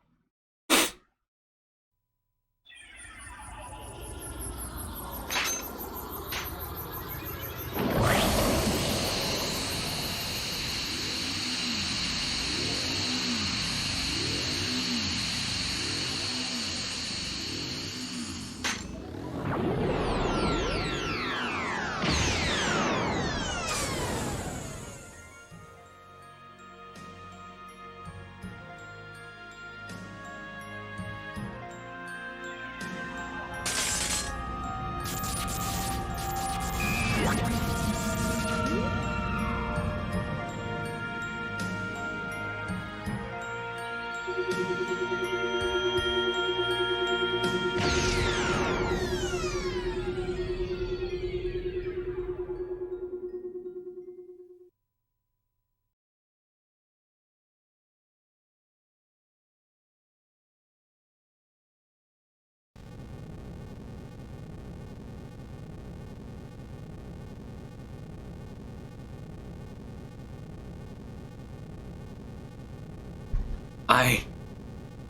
I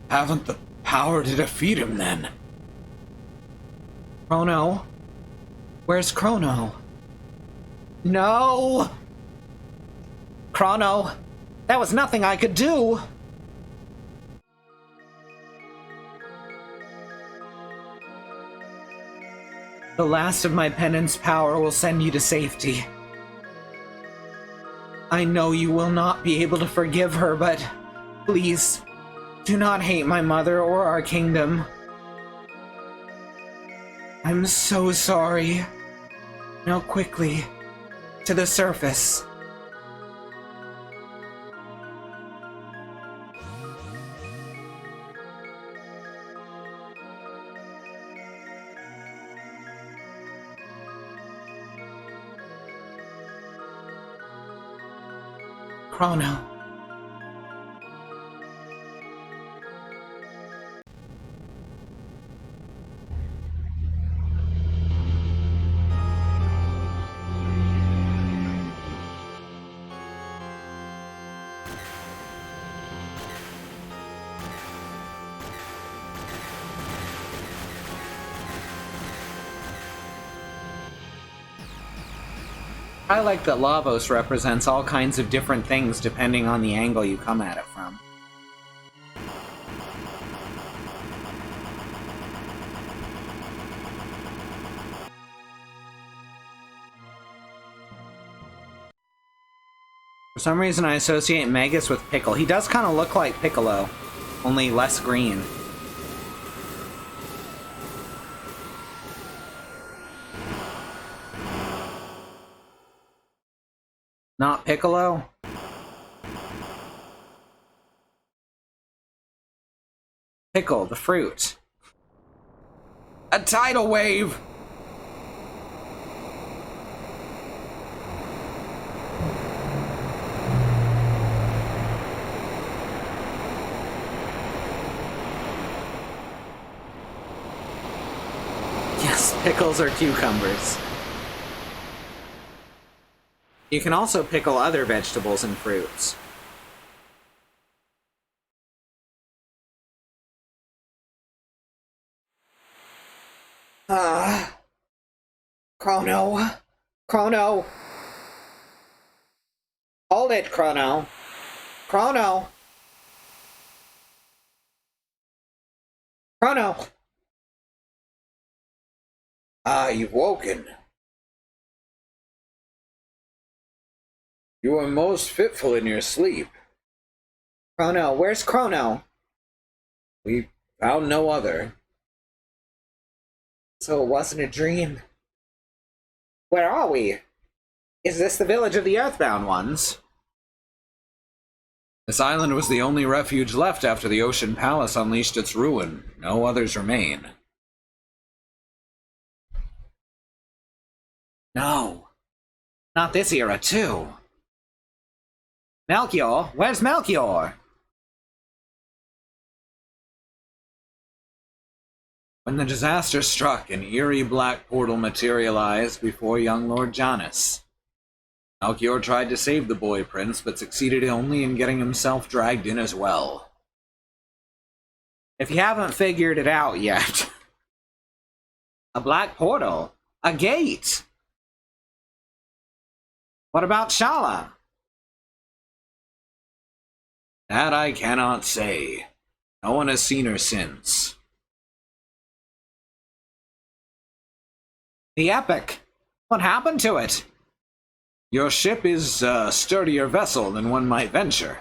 haven't the power to defeat him then. Chrono? Where's Chrono? No! Chrono, that was nothing I could do! The last of my penance power will send you to safety. I know you will not be able to forgive her, but please, do not hate my mother or our kingdom. I'm so sorry. Now quickly, to the surface. Chrono. I like that Lavos represents all kinds of different things depending on the angle you come at it from. For some reason I associate Magus with Pickle. He does kind of look like Piccolo, only less green. Not Piccolo? Pickle, the fruit. A tidal wave! pickles or cucumbers. You can also pickle other vegetables and fruits. Chrono. Chrono. Hold it, Chrono. Chrono. Chrono. Ah, you've woken. You are most fitful in your sleep. Chrono, where's Chrono? We found no other. So it wasn't a dream. Where are we? Is this the village of the Earthbound ones? This island was the only refuge left after the Ocean Palace unleashed its ruin. No others remain. No. Not this era, too. Melchior? Where's Melchior? When the disaster struck, an eerie black portal materialized before young Lord Janus. Melchior tried to save the boy prince, but succeeded only in getting himself dragged in as well. If you haven't figured it out yet. A black portal? A gate? What about Shala? That I cannot say. No one has seen her since. The Epic. What happened to it? Your ship is a sturdier vessel than one might venture.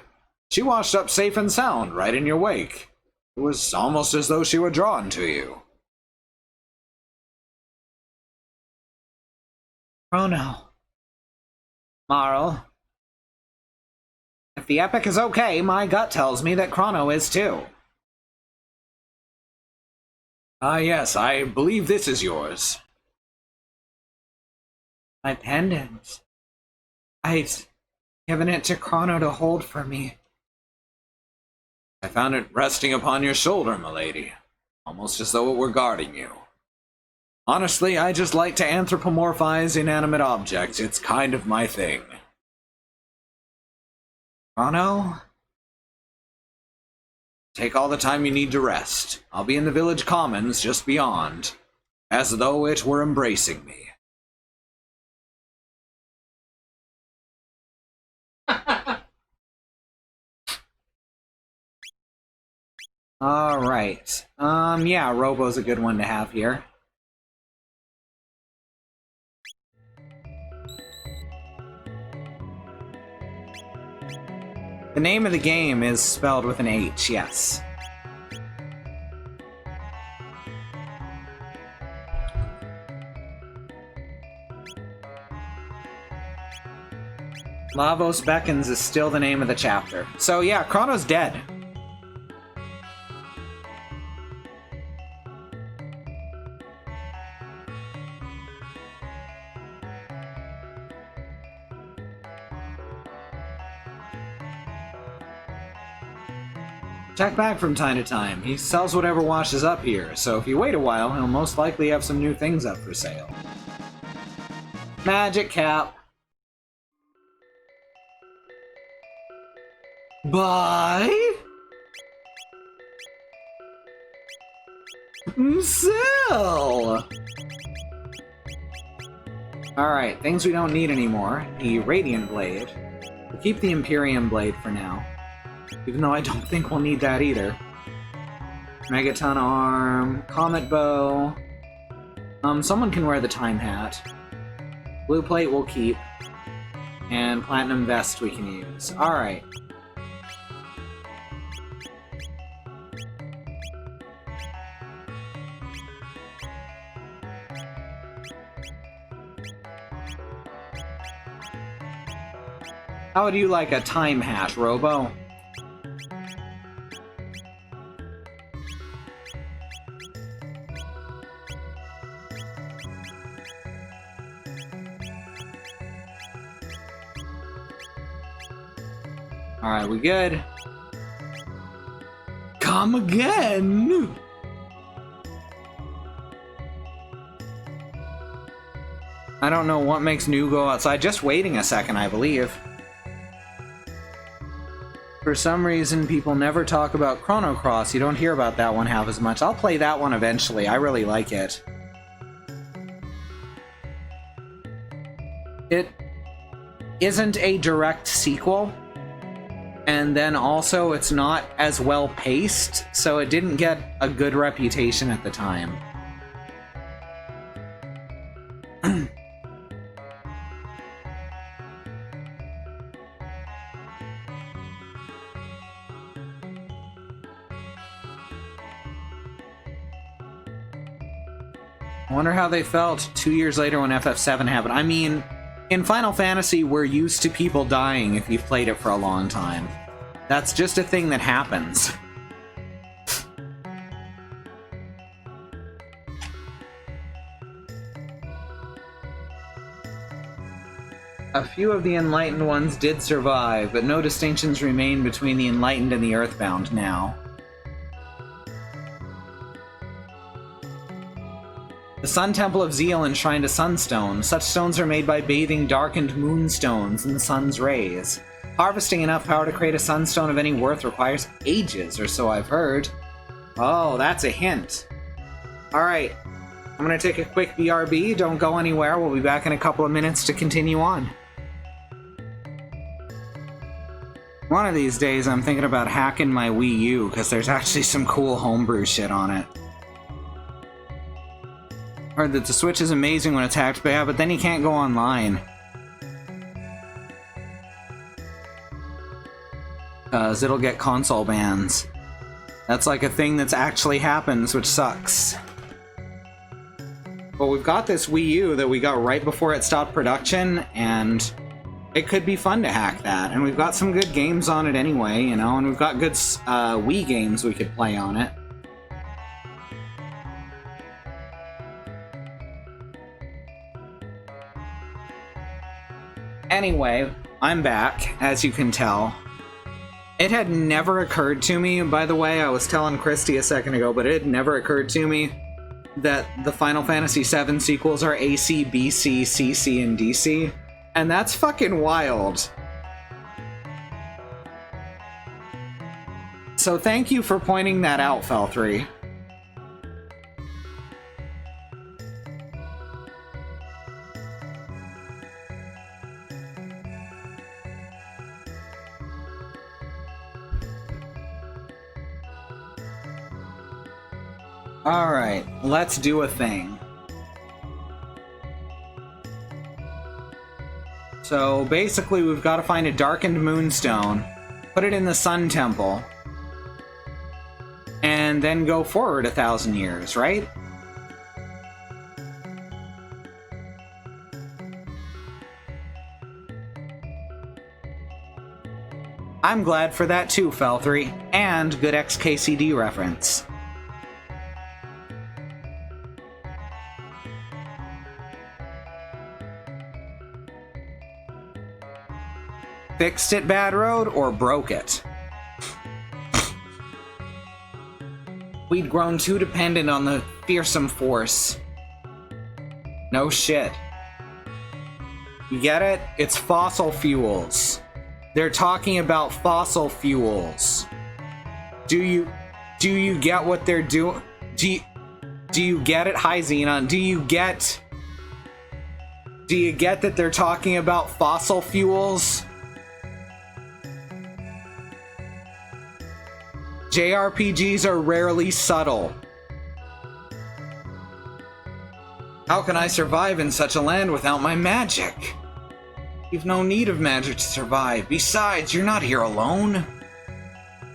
She washed up safe and sound, right in your wake. It was almost as though she were drawn to you. Chrono. Marl. If the Epic is okay, my gut tells me that Chrono is too. Ah, yes, I believe this is yours. My pendant. I'd given it to Chrono to hold for me. I found it resting upon your shoulder, milady. Almost as though it were guarding you. Honestly, I just like to anthropomorphize inanimate objects. It's kind of my thing. Chrono? Take all the time you need to rest. I'll be in the village commons just beyond, as though it were embracing me. Alright. Yeah, Robo's a good one to have here. The name of the game is spelled with an H, yes. Lavos Beckons is still the name of the chapter. So yeah, Chrono's dead. Check back from time to time. He sells whatever washes up here, so if you wait a while, he'll most likely have some new things up for sale. Magic cap. Buy? Sell! Alright, things we don't need anymore. The Radiant Blade. We'll keep the Imperium Blade for now. Even though I don't think we'll need that either. Megaton Arm, Comet Bow. Someone can wear the Time Hat. Blue Plate we'll keep. And Platinum Vest we can use. Alright. How would you like a Time Hat, Robo? Alright, we good? Come again! I don't know what makes New go outside. Just waiting a second, I believe. For some reason, people never talk about Chrono Cross. You don't hear about that one half as much. I'll play that one eventually. I really like it. It isn't a direct sequel, and then also it's not as well paced, so it didn't get a good reputation at the time. I wonder how they felt 2 years later when FF7 happened. I mean, in Final Fantasy, we're used to people dying if you've played it for a long time. That's just a thing that happens. A few of the Enlightened ones did survive, but no distinctions remain between the Enlightened and the Earthbound now. The Sun Temple of Zeal enshrined a sunstone. Such stones are made by bathing darkened moonstones in the sun's rays. Harvesting enough power to create a sunstone of any worth requires ages, or so I've heard. Oh, that's a hint. Alright, I'm gonna take a quick BRB. Don't go anywhere. We'll be back in a couple of minutes to continue on. One of these days, I'm thinking about hacking my Wii U, because there's actually some cool homebrew shit on it. Heard that the Switch is amazing when it's hacked, but yeah, but then you can't go online. Because it'll get console bans. That's like a thing that's actually happens, which sucks. But we've got this Wii U that we got right before it stopped production, and it could be fun to hack that. And we've got some good games on it anyway, you know, and we've got good Wii games we could play on it. Anyway, I'm back, as you can tell. It had never occurred to me, by the way, I was telling Christy a second ago, but it had never occurred to me that the Final Fantasy VII sequels are AC, BC, CC, and DC. And that's fucking wild. So thank you for pointing that out, Fel3. Alright, let's do a thing. So basically we've got to find a darkened moonstone, put it in the Sun Temple, and then go forward 1,000 years, right? I'm glad for that too, Fel3, and good XKCD reference. Fixed it, Bad Road, or broke it? We'd grown too dependent on the fearsome force. No shit. You get it? It's fossil fuels. They're talking about fossil fuels. Do you get what they're doing? Do you get it? Hi, Xenon. Do you get that they're talking about fossil fuels? JRPGs are rarely subtle. How can I survive in such a land without my magic? You've no need of magic to survive. Besides, you're not here alone.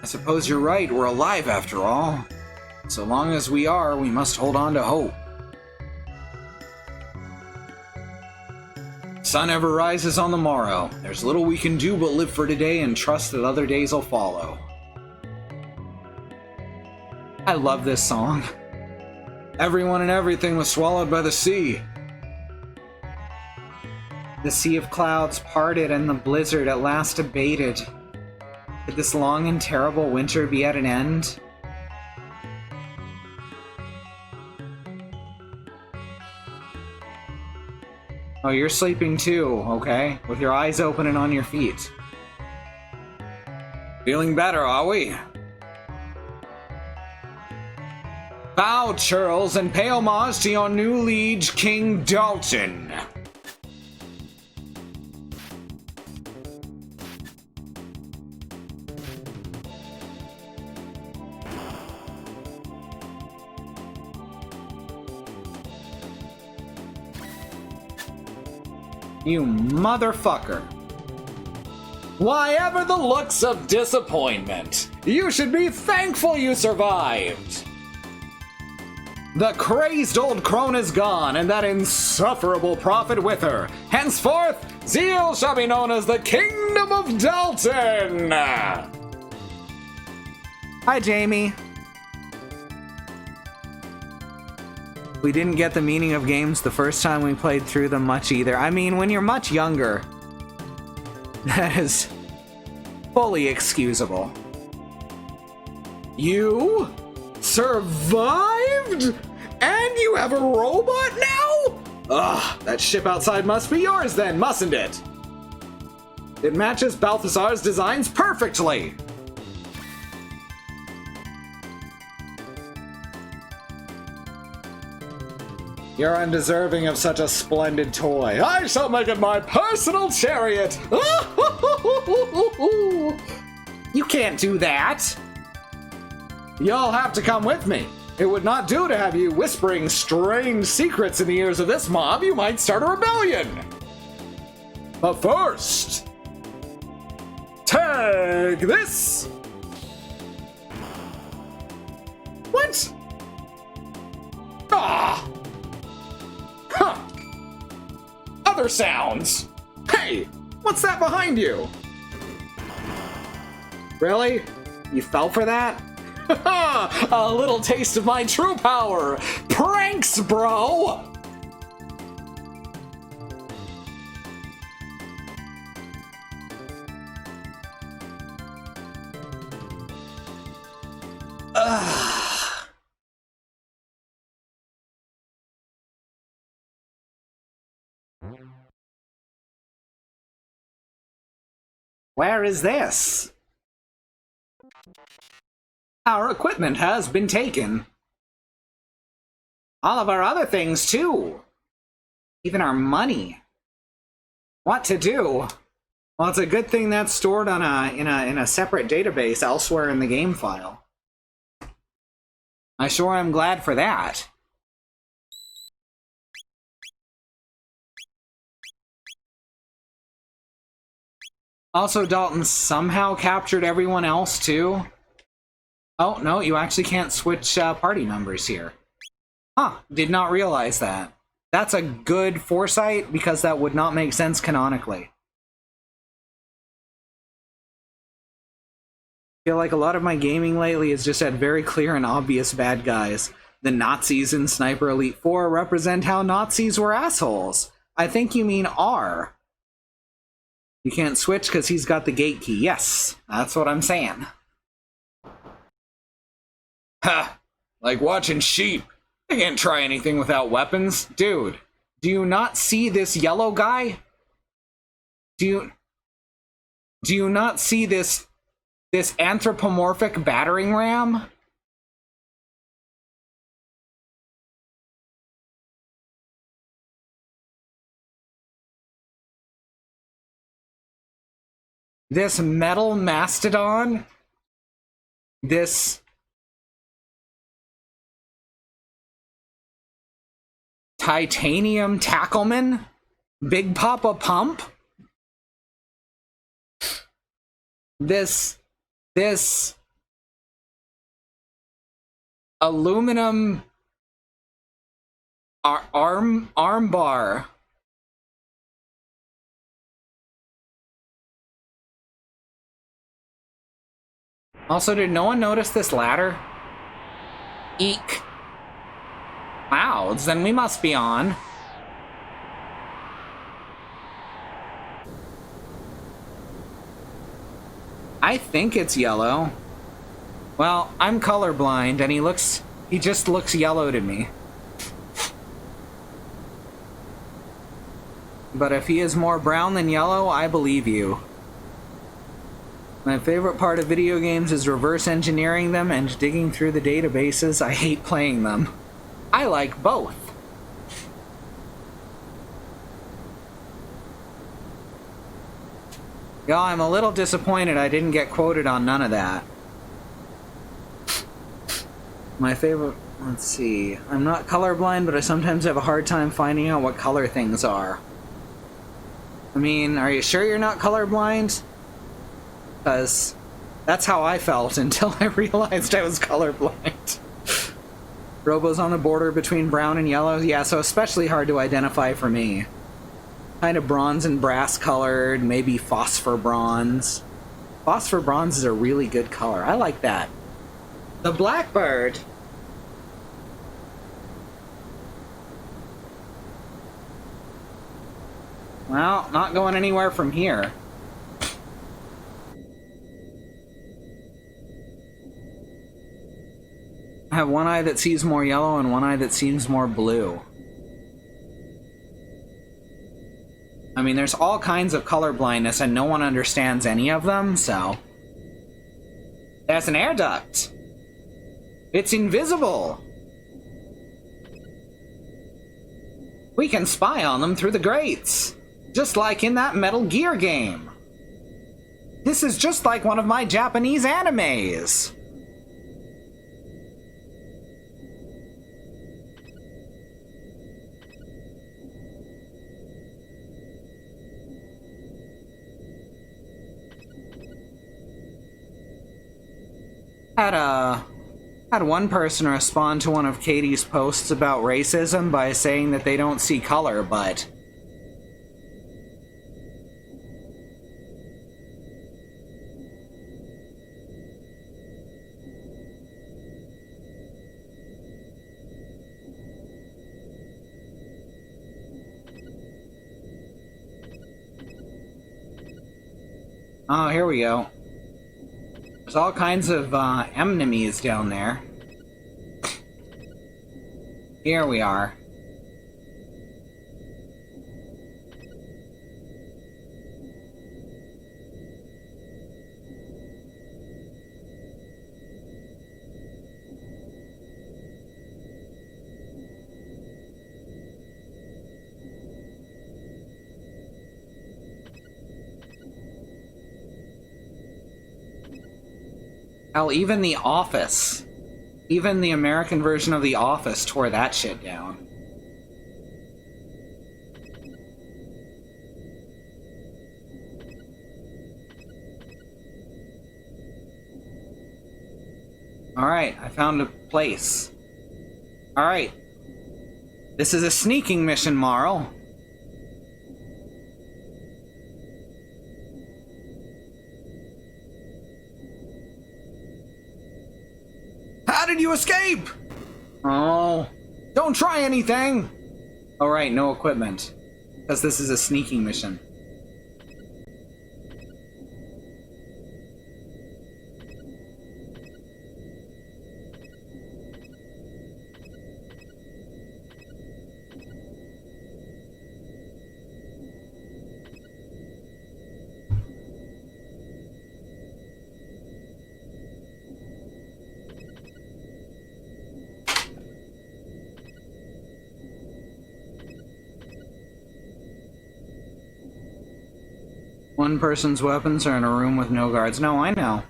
I suppose you're right, we're alive after all. So long as we are, we must hold on to hope. Sun ever rises on the morrow. There's little we can do but live for today and trust that other days will follow. I love this song. Everyone and everything was swallowed by the sea. The sea of clouds parted and the blizzard at last abated. Could this long and terrible winter be at an end? Oh, you're sleeping too, okay? With your eyes open and on your feet. Feeling better, are we? Bow, churls, and pay homage to your new liege, King Dalton. You motherfucker. Why ever the looks of disappointment? You should be thankful you survived. The crazed old crone is gone, and that insufferable prophet with her. Henceforth, Zeal shall be known as the Kingdom of Dalton! Hi, Jamie. We didn't get the meaning of games the first time we played through them much either. I mean, when you're much younger, that is fully excusable. You survived? And you have a robot now? Ugh, that ship outside must be yours then, mustn't it? It matches Balthazar's designs perfectly. You're undeserving of such a splendid toy. I shall make it my personal chariot. You can't do that. You'll have to come with me. It would not do to have you whispering strange secrets in the ears of this mob. You might start a rebellion. But first, take this. What? Ah! Huh. Other sounds. Hey, what's that behind you? Really? You fell for that? A little taste of my true power. Pranks, bro! Where is this? Our equipment has been taken. All of our other things, too. Even our money. What to do? Well, it's a good thing that's stored on in a separate database elsewhere in the game file. I sure am glad for that. Also, Dalton somehow captured everyone else, too. Oh, no, you actually can't switch party members here. Huh, did not realize that. That's a good foresight, because that would not make sense canonically. I feel like a lot of my gaming lately has just had very clear and obvious bad guys. The Nazis in Sniper Elite 4 represent how Nazis were assholes. I think you mean are. You can't switch because he's got the gate key. Yes, that's what I'm saying. Ha! Like watching sheep. They can't try anything without weapons. Dude, do you not see this yellow guy? Do you not see this anthropomorphic battering ram? This metal mastodon? This titanium tackleman? Big Papa Pump? This aluminum arm bar. Also, did no one notice this ladder? Eek. Clouds, then we must be on. I think it's yellow. Well, I'm colorblind, and he just looks yellow to me. but if he is more brown than yellow, I believe you. My favorite part of video games is reverse engineering them and digging through the databases. I hate playing them. I like both. Y'all, I'm a little disappointed I didn't get quoted on none of that. My favorite... Let's see. I'm not colorblind, but I sometimes have a hard time finding out what color things are. I mean, are you sure you're not colorblind? Because that's how I felt until I realized I was colorblind. Robo's on the border between brown and yellow. Yeah, so especially hard to identify for me. Kind of bronze and brass colored, maybe phosphor bronze. Phosphor bronze is a really good color. I like that. The Blackbird. Well, not going anywhere from here. I have one eye that sees more yellow and one eye that sees more blue. I mean, there's all kinds of color blindness and no one understands any of them, so... There's an air duct! It's invisible! We can spy on them through the grates! Just like in that Metal Gear game! This is just like one of my Japanese animes! Had one person respond to one of Katie's posts about racism by saying that they don't see color, but... Oh, here we go. There's all kinds of enemies down there. Here we are. Hell, even The Office. Even the American version of The Office tore that shit down. Alright, I found a place. Alright. This is a sneaking mission, Marl. How did you escape? Oh, don't try anything. All right, no equipment, because this is a sneaking mission. One person's weapons are in a room with no guards. No, I know.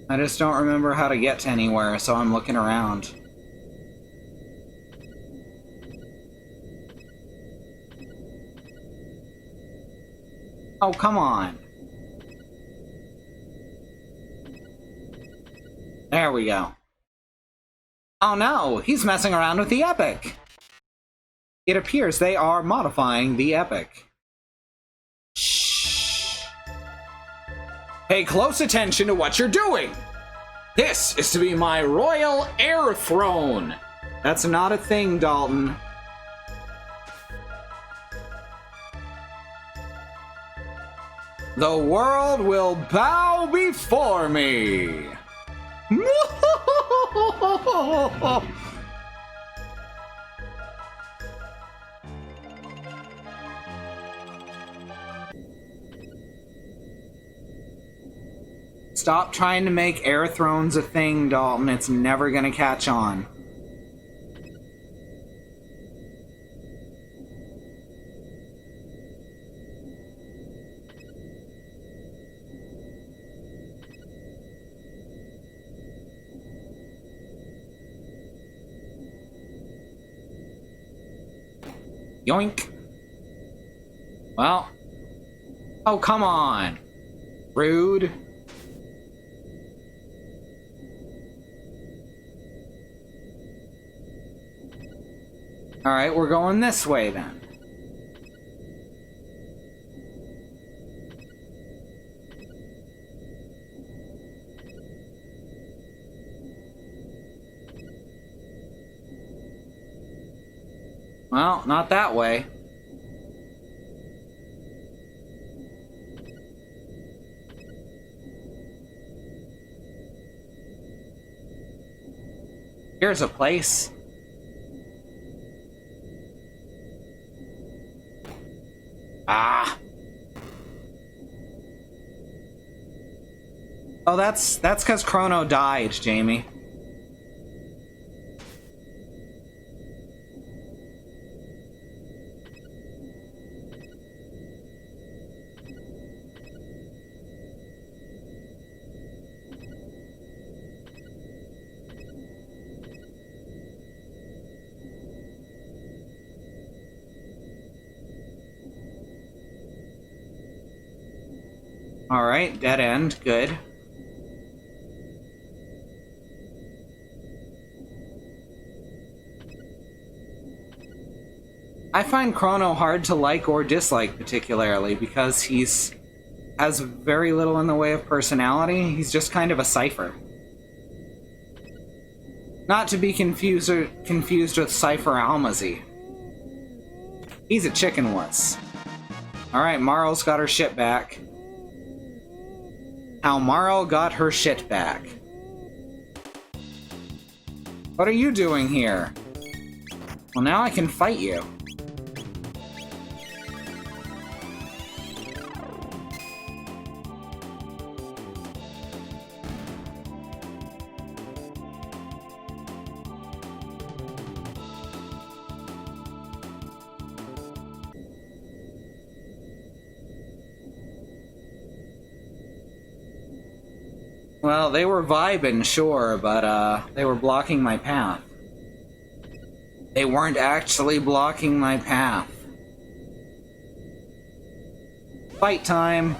I just don't remember how to get to anywhere, so I'm looking around. Oh, come on. There we go. Oh no, he's messing around with the Epic. It appears they are modifying the Epic. Pay close attention to what you're doing! This is to be my royal air throne! That's not a thing, Dalton. The world will bow before me! Stop trying to make air thrones a thing, Dalton. It's never gonna catch on. Yoink. Well. Oh, come on. Rude. Alright, we're going this way then. Well, not that way. Here's a place. Ah. Oh, that's because Chrono died, Jamie. Alright, dead end, good. I find Chrono hard to like or dislike particularly because has very little in the way of personality. He's just kind of a cipher. Not to be confused with Cypher Almazy. He's a chicken wuss. Alright, Marl's got her shit back. How Marl got her shit back. What are you doing here? Well, now I can fight you. Well, they were vibing, sure, but they were blocking my path. They weren't actually blocking my path. Fight time!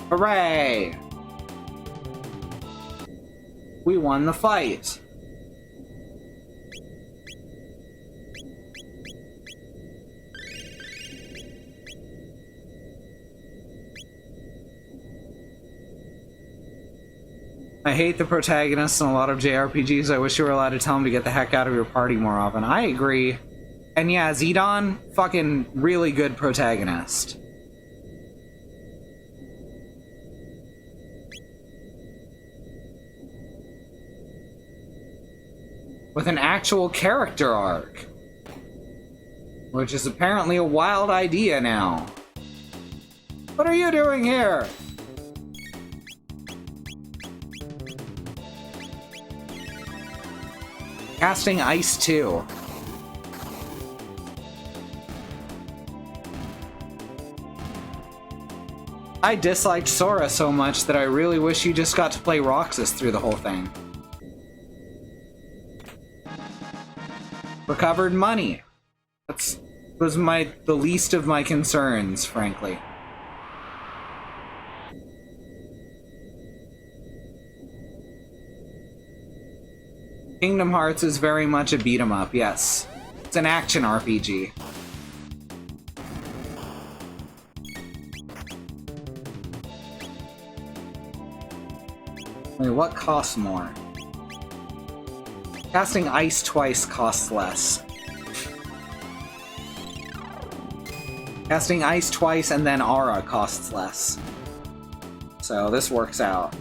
Hooray! We won the fight. I hate the protagonists in a lot of JRPGs. I wish you were allowed to tell them to get the heck out of your party more often. I agree. And yeah, Zidane, fucking really good protagonist. With an actual character arc. Which is apparently a wild idea now. What are you doing here? Casting Ice 2. I disliked Sora so much that I really wish you just got to play Roxas through the whole thing. Recovered money. That was the least of my concerns, frankly. Kingdom Hearts is very much a beat-em-up, yes. It's an action RPG. Wait, what costs more? Casting Ice twice costs less. Casting Ice twice and then Aura costs less. So this works out.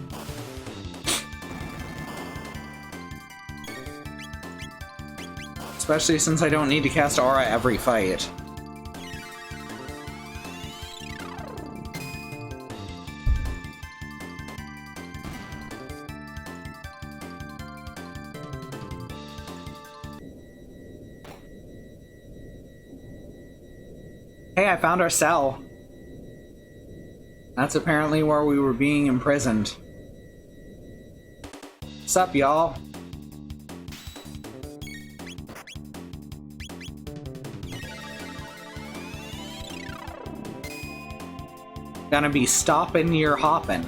Especially since I don't need to cast Aura every fight. Hey, I found our cell. That's apparently where we were being imprisoned. Sup, y'all? Gonna be stopping your hopping.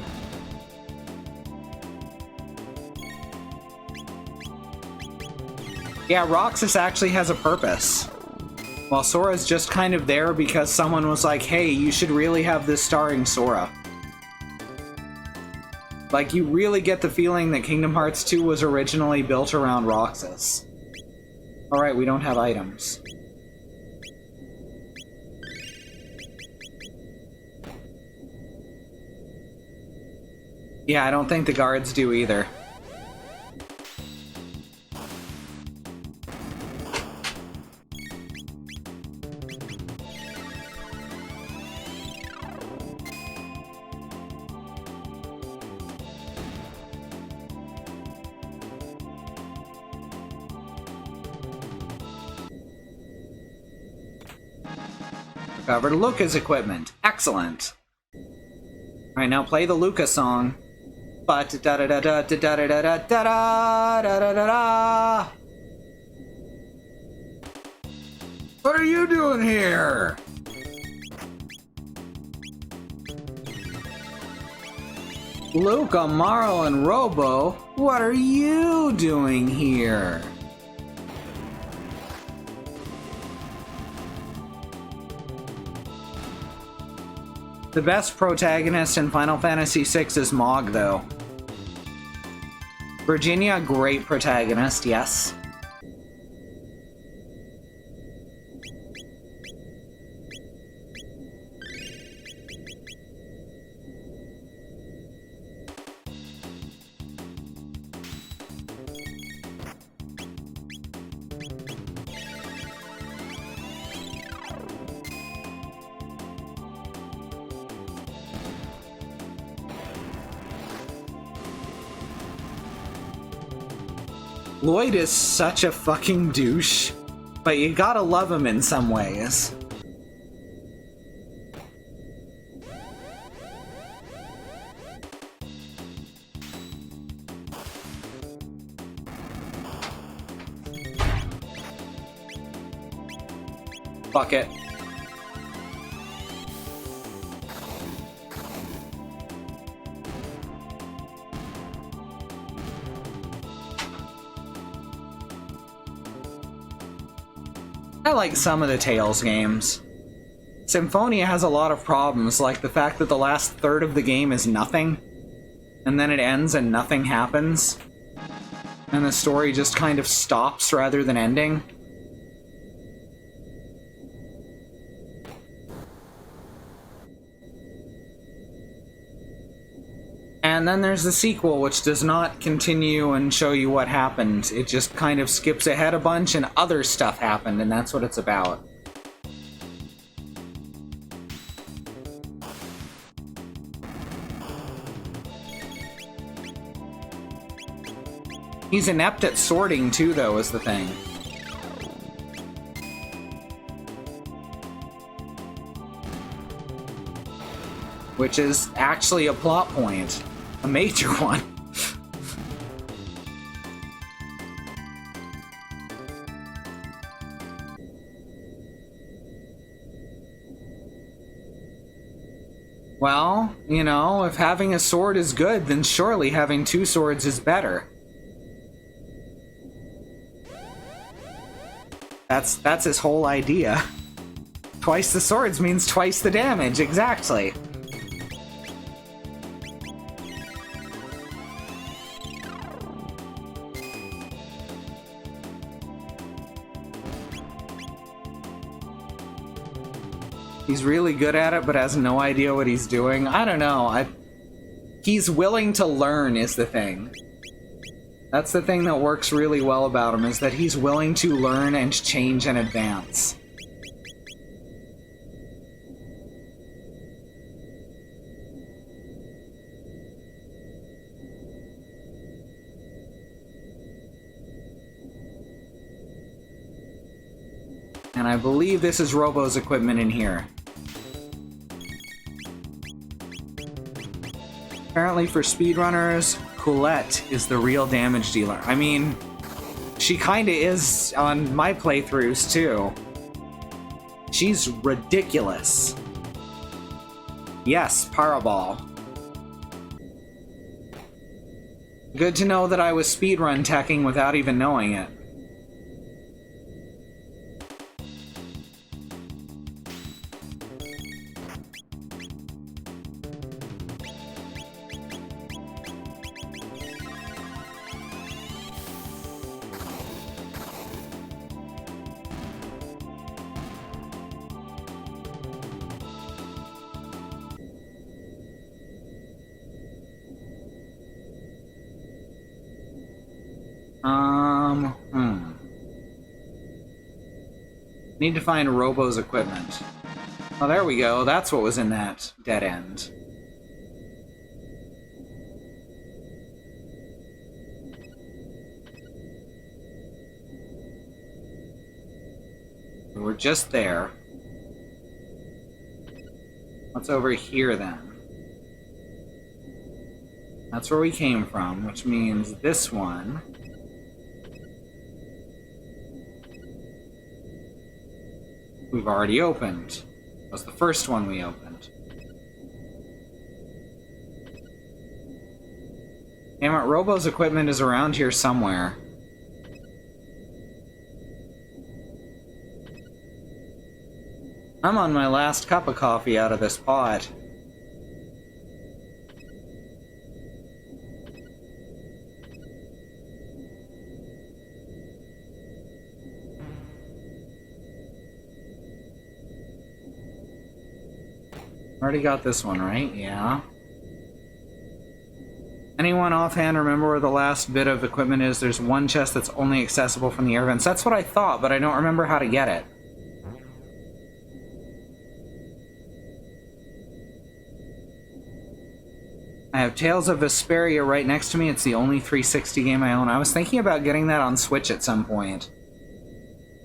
Yeah, Roxas actually has a purpose. While Sora's just kind of there because someone was like, hey, you should really have this starring Sora. Like, you really get the feeling that Kingdom Hearts 2 was originally built around Roxas. Alright, we don't have items. Yeah, I don't think the guards do either. Covered Luca's equipment. Excellent. Alright, now play the Luca song. But da da da da da da da da da da da da da. What are you doing here? Luca, Marl, and Robo, what are you doing here? The best protagonist in Final Fantasy VI is Mog, though. Virginia, great protagonist, yes. Lloyd is such a fucking douche, but you gotta love him in some ways. Fuck it. I like some of the Tales games. Symphonia has a lot of problems, like the fact that the last third of the game is nothing, and then it ends and nothing happens, and the story just kind of stops rather than ending. And then there's the sequel, which does not continue and show you what happened. It just kind of skips ahead a bunch and other stuff happened, and that's what it's about. He's inept at sorting too, though, is the thing. Which is actually a plot point. A major one. Well, you know, if having a sword is good, then surely having two swords is better. That's his whole idea. Twice the swords means twice the damage, exactly. He's really good at it, but has no idea what he's doing. I don't know. He's willing to learn is the thing. That's the thing that works really well about him, is that he's willing to learn and change and advance. And I believe this is Robo's equipment in here. Apparently for speedrunners, Colette is the real damage dealer. I mean, she kinda is on my playthroughs too. She's ridiculous. Yes, Paraball. Good to know that I was speedrun teching without even knowing it. Need to find Robo's equipment. Oh, there we go. That's what was in that dead end. We're just there. What's over here then? That's where we came from, which means this one. We've already opened. That was the first one we opened. Damn it, Robo's equipment is around here somewhere. I'm on my last cup of coffee out of this pot. Already got this one, right? Yeah. Anyone offhand remember where the last bit of equipment is? There's one chest that's only accessible from the air vents. That's what I thought, but I don't remember how to get it. I have Tales of Vesperia right next to me. It's the only 360 game I own. I was thinking about getting that on Switch at some point.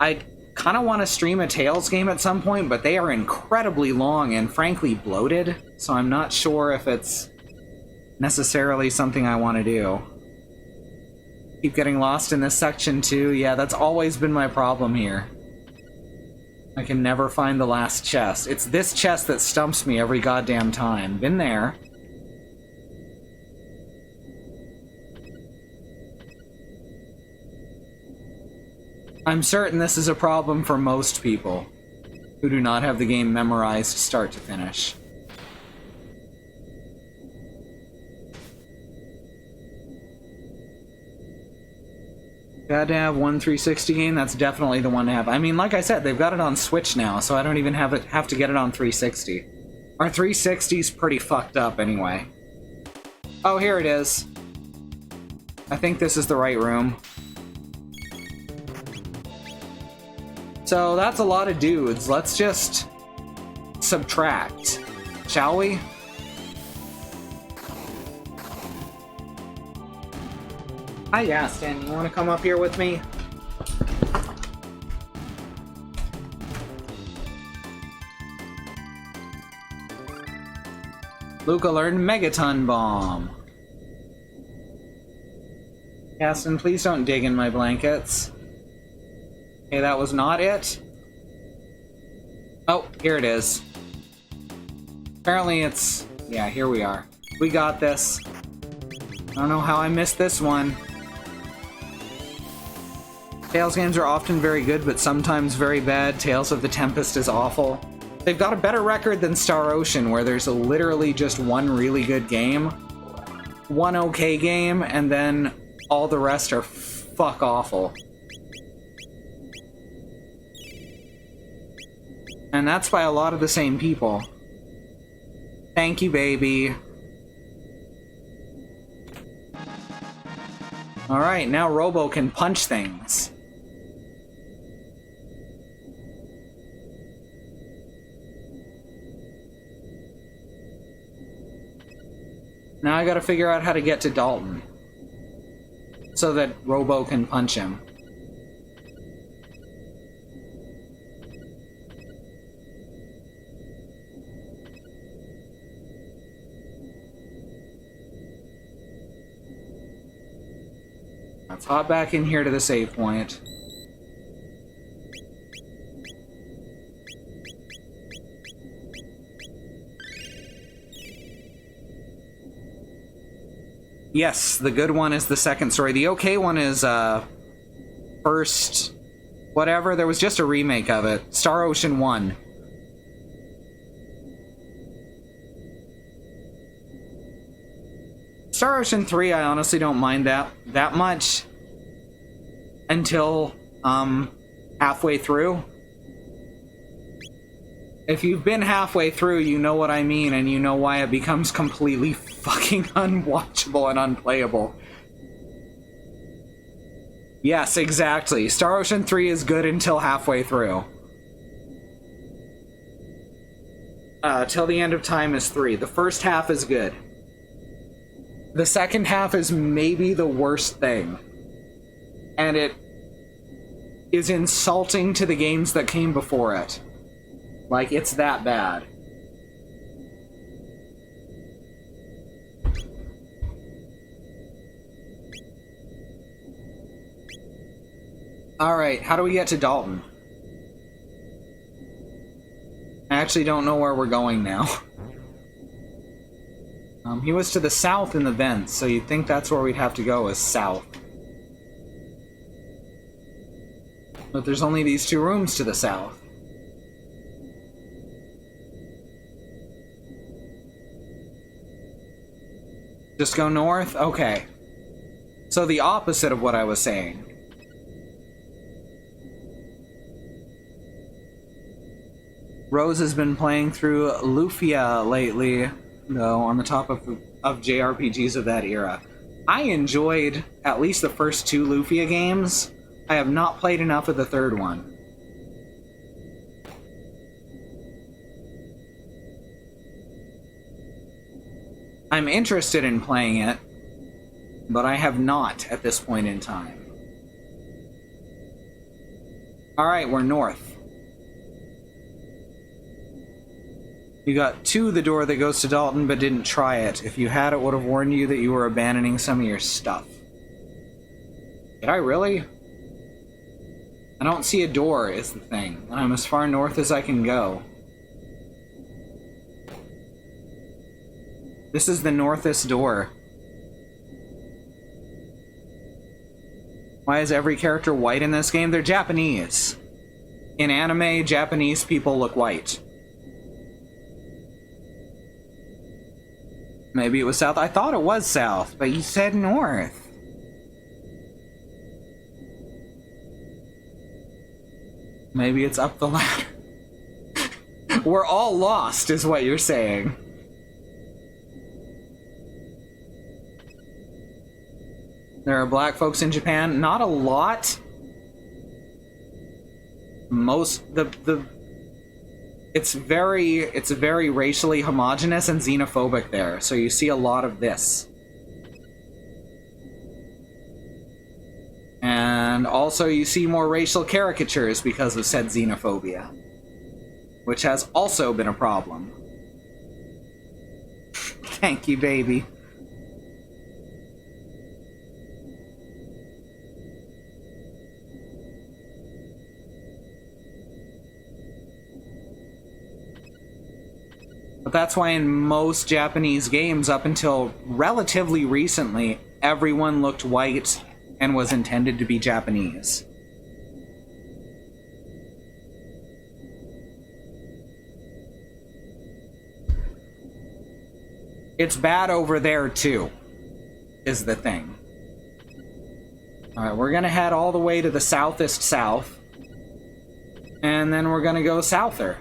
I kind of want to stream a Tales game at some point, but they are incredibly long and frankly bloated, so I'm not sure if it's necessarily something I want to do. Keep getting lost in this section too. Yeah, that's always been my problem here. I can never find the last chest. It's this chest that stumps me every goddamn time. Been there. I'm certain this is a problem for most people who do not have the game memorized start to finish. Gotta have one 360 game, that's definitely the one to have. I mean, like I said, they've got it on Switch now, so I don't even have to get it on 360. Our 360's pretty fucked up anyway. Oh, here it is. I think this is the right room. So that's a lot of dudes. Let's just subtract, shall we? Hi, Aston. You want to come up here with me? Luca learned Megaton Bomb. Aston, please don't dig in my blankets. Okay, that was not it. Oh, here it is. Apparently it's... yeah, here we are. We got this. I don't know how I missed this one. Tales games are often very good, but sometimes very bad. Tales of the Tempest is awful. They've got a better record than Star Ocean, where there's literally just one really good game, one okay game, and then all the rest are fuck awful. And that's by a lot of the same people. Thank you, baby. Alright, now Robo can punch things. Now I gotta figure out how to get to Dalton. So that Robo can punch him. Let's hop back in here to the save point. Yes, the good one is the second story. The okay one is, first... whatever, there was just a remake of it. Star Ocean 1. Star Ocean 3, I honestly don't mind that much. Until, halfway through. If you've been halfway through, you know what I mean, and you know why it becomes completely fucking unwatchable and unplayable. Yes, exactly. Star Ocean 3 is good until halfway through. Till the End of Time is 3. The first half is good. The second half is maybe the worst thing. And it is insulting to the games that came before it. Like, it's that bad. Alright, how do we get to Dalton? I actually don't know where we're going now. He was to the south in the vents, so you'd think that's where we'd have to go, is south. But there's only these two rooms to the south. Just go north? Okay. So the opposite of what I was saying. Rose has been playing through Lufia lately, though, on the top of JRPGs of that era. I enjoyed at least the first two Lufia games. I have not played enough of the third one. I'm interested in playing it, but I have not at this point in time. Alright, we're north. You got to the door that goes to Dalton, but didn't try it. If you had, it would have warned you that you were abandoning some of your stuff. Did I really? I don't see a door, is the thing. I'm as far north as I can go. This is the northest door. Why is every character white in this game? They're Japanese. In anime, Japanese people look white. Maybe it was south. I thought it was south, but you said north. Maybe it's up the ladder. We're all lost, is what you're saying. There are black folks in Japan. Not a lot. It's very racially homogenous and xenophobic there, so you see a lot of this. And also you see more racial caricatures because of said xenophobia, which has also been a problem. Thank you, baby. But that's why in most Japanese games, up until relatively recently, everyone looked white and was intended to be Japanese. It's bad over there too, is the thing. Alright, we're gonna head all the way to the southest south, and then we're gonna go souther.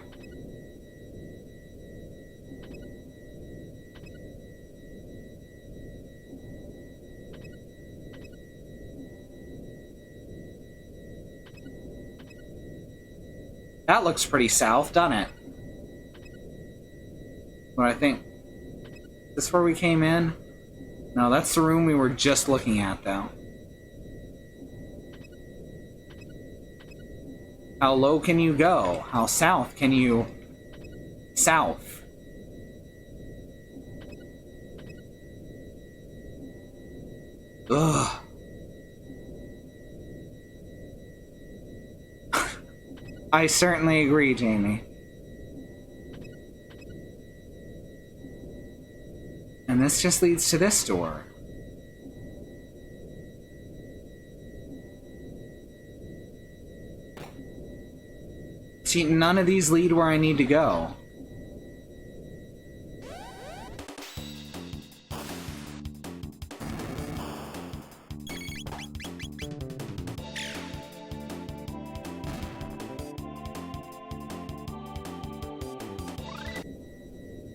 That looks pretty south, doesn't it? But I think... Is this where we came in? No, that's the room we were just looking at, though. How low can you go? How south can you... South. Ugh. I certainly agree, Jamie. And this just leads to this door. See, none of these lead where I need to go.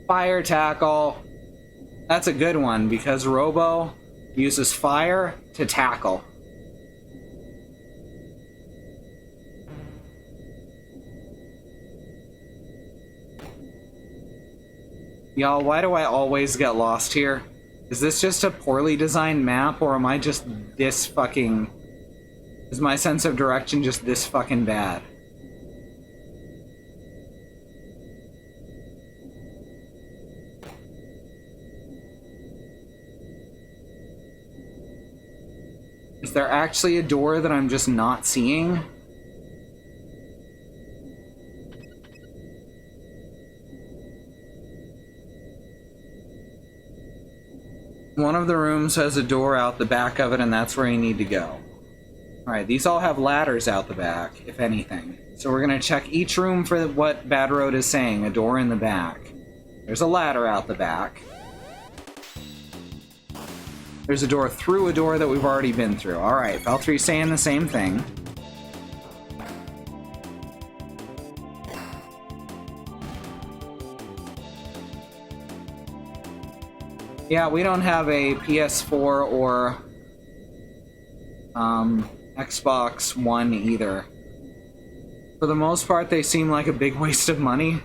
Fire tackle. That's a good one because Robo uses fire to tackle. Y'all, why do I always get lost here? Is this just a poorly designed map, or am I just this fucking... Is my sense of direction just this fucking bad? Is there actually a door that I'm just not seeing? One of the rooms has a door out the back of it, and that's where you need to go. Alright, these all have ladders out the back, if anything. So we're gonna check each room for what Bad Road is saying, a door in the back. There's a ladder out the back. There's a door through a door that we've already been through. Alright, Fel3's saying the same thing. Yeah, we don't have a PS4 or Xbox One either. For the most part, they seem like a big waste of money.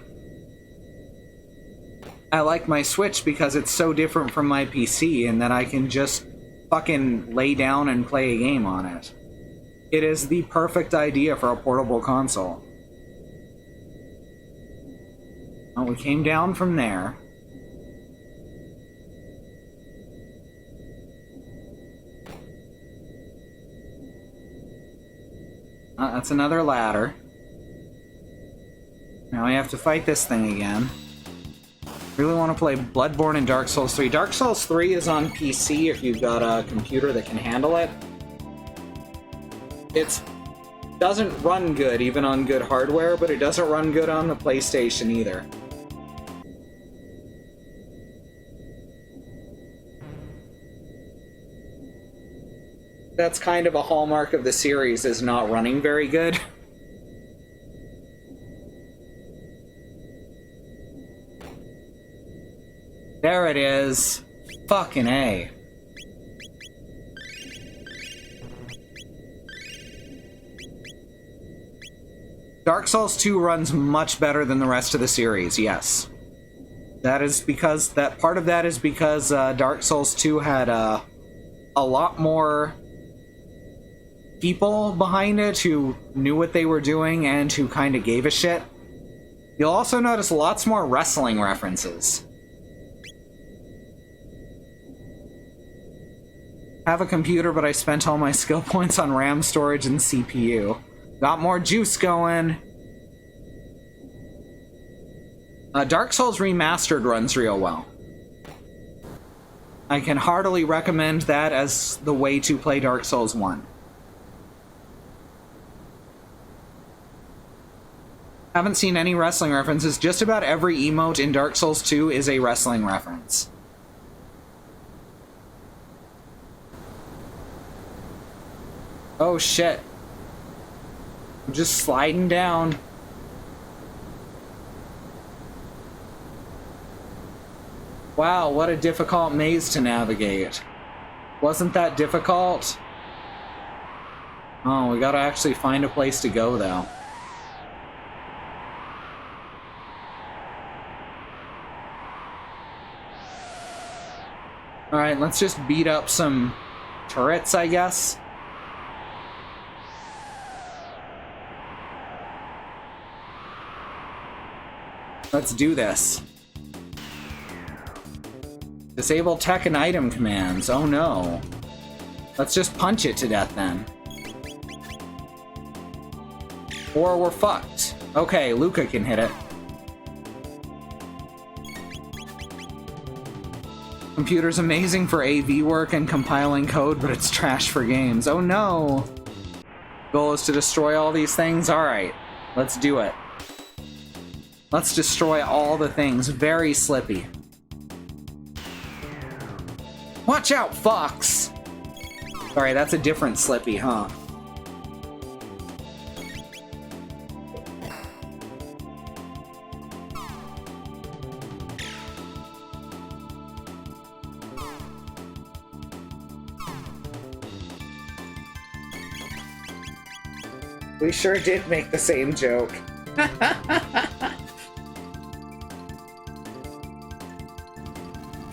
I like my Switch because it's so different from my PC in that I can just fucking lay down and play a game on it. It is the perfect idea for a portable console. Well, we came down from there. That's another ladder. Now we have to fight this thing again. Really want to play Bloodborne and Dark Souls 3. Dark Souls 3 is on PC if you've got a computer that can handle it. It doesn't run good even on good hardware, but it doesn't run good on the PlayStation either. That's kind of a hallmark of the series, is not running very good. There it is. Fucking A. Dark Souls 2 runs much better than the rest of the series, yes. That is because, part of that is because Dark Souls 2 had a lot more people behind it who knew what they were doing and who kind of gave a shit. You'll also notice lots more wrestling references. Have a computer, but I spent all my skill points on RAM storage and CPU. Got more juice going. Dark Souls Remastered runs real well. I can heartily recommend that as the way to play Dark Souls 1. Haven't seen any wrestling references. Just about every emote in Dark Souls 2 is a wrestling reference. Oh shit. I'm just sliding down. Wow, what a difficult maze to navigate. Wasn't that difficult? Oh, we gotta actually find a place to go, though. Alright, let's just beat up some turrets, I guess. Let's do this. Disable tech and item commands. Oh no. Let's just punch it to death then. Or we're fucked. Okay, Luca can hit it. Computer's amazing for AV work and compiling code, but it's trash for games. Oh no! Goal is to destroy all these things? Alright, let's do it. Let's destroy all the things. Very slippy. Watch out, Fox! Sorry, that's a different slippy, huh? We sure did make the same joke.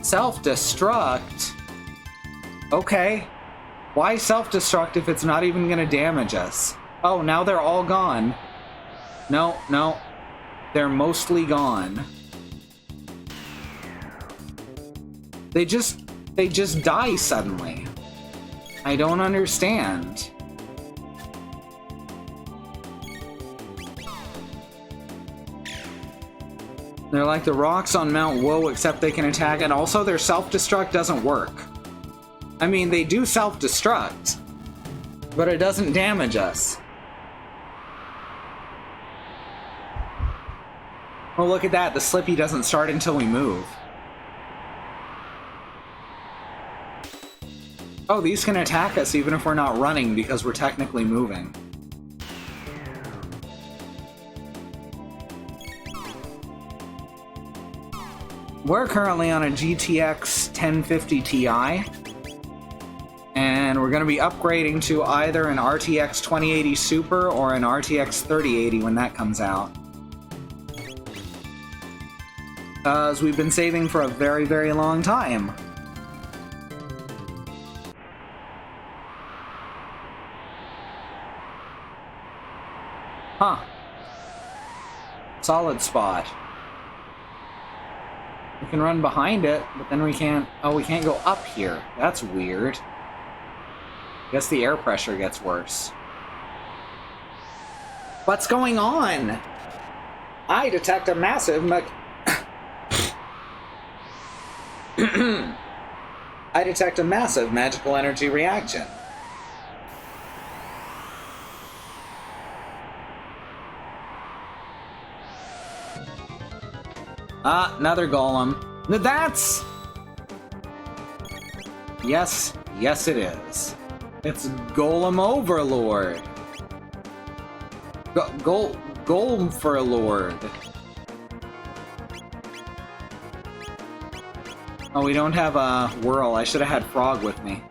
Self-destruct? Okay. Why self-destruct if it's not even gonna damage us? Oh, now they're all gone. No, no. They're mostly gone. They just die suddenly. I don't understand. They're like the rocks on Mount Woe, except they can attack, and also their self-destruct doesn't work. I mean, they do self-destruct, but it doesn't damage us. Oh, look at that. The Slippy doesn't start until we move. Oh, these can attack us even if we're not running because we're technically moving. We're currently on a GTX 1050 Ti, and we're going to be upgrading to either an RTX 2080 Super or an RTX 3080 when that comes out. Because we've been saving for a very, very long time. Huh. Solid spot. We can run behind it, but then we can't... Oh, we can't go up here. That's weird. Guess the air pressure gets worse. What's going on? I detect a massive I detect a massive magical energy reaction. Ah, another golem. That's... Yes, yes it is. It's Golem Overlord. Golem for a lord. Oh, we don't have a whirl. I should have had Frog with me.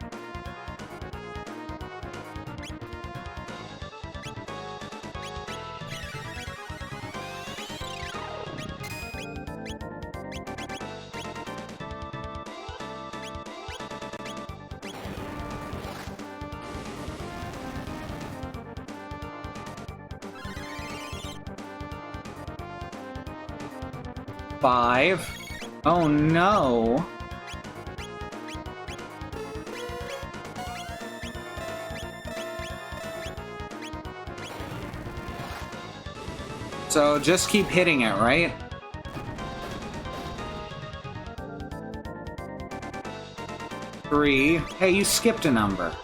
Five. Oh no. So just keep hitting it, right? Three. Hey, you skipped a number.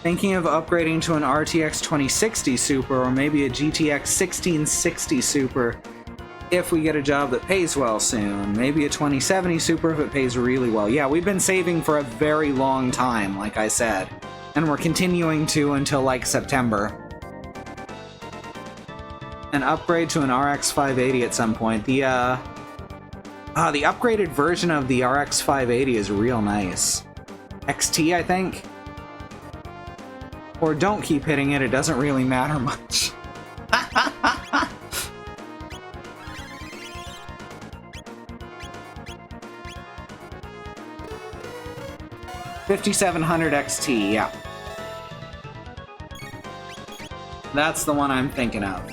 Thinking of upgrading to an RTX 2060 Super or maybe a GTX 1660 Super if we get a job that pays well soon. Maybe a 2070 Super if it pays really well. Yeah, we've been saving for a very long time, like I said. And we're continuing to until like September. An upgrade to an RX 580 at some point. The upgraded version of the RX 580 is real nice. XT, I think? Or don't keep hitting it, it doesn't really matter much. $5,700 XT, yeah. That's the one I'm thinking of.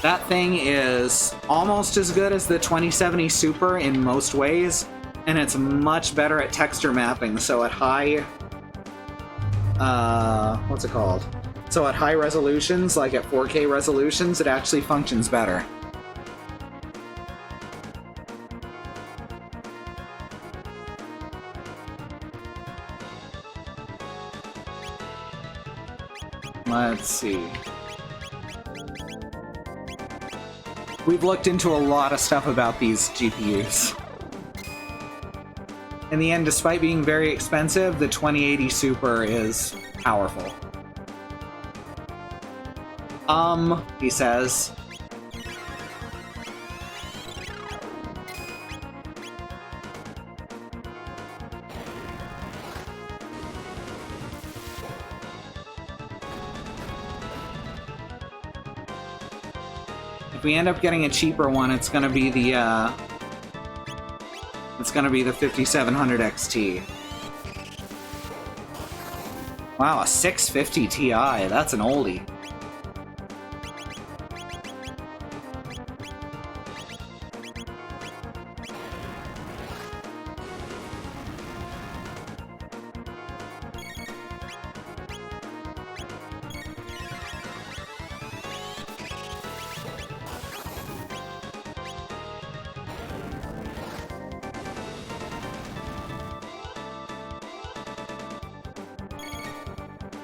That thing is almost as good as the 2070 Super in most ways, and it's much better at texture mapping, so at high... what's it called? So at high resolutions, like at 4K resolutions, it actually functions better. Let's see. We've looked into a lot of stuff about these GPUs. In the end, despite being very expensive, the 2080 Super is powerful. He says. If we end up getting a cheaper one, it's gonna be the, it's gonna be the 5700 XT. Wow, a 650 Ti, that's an oldie.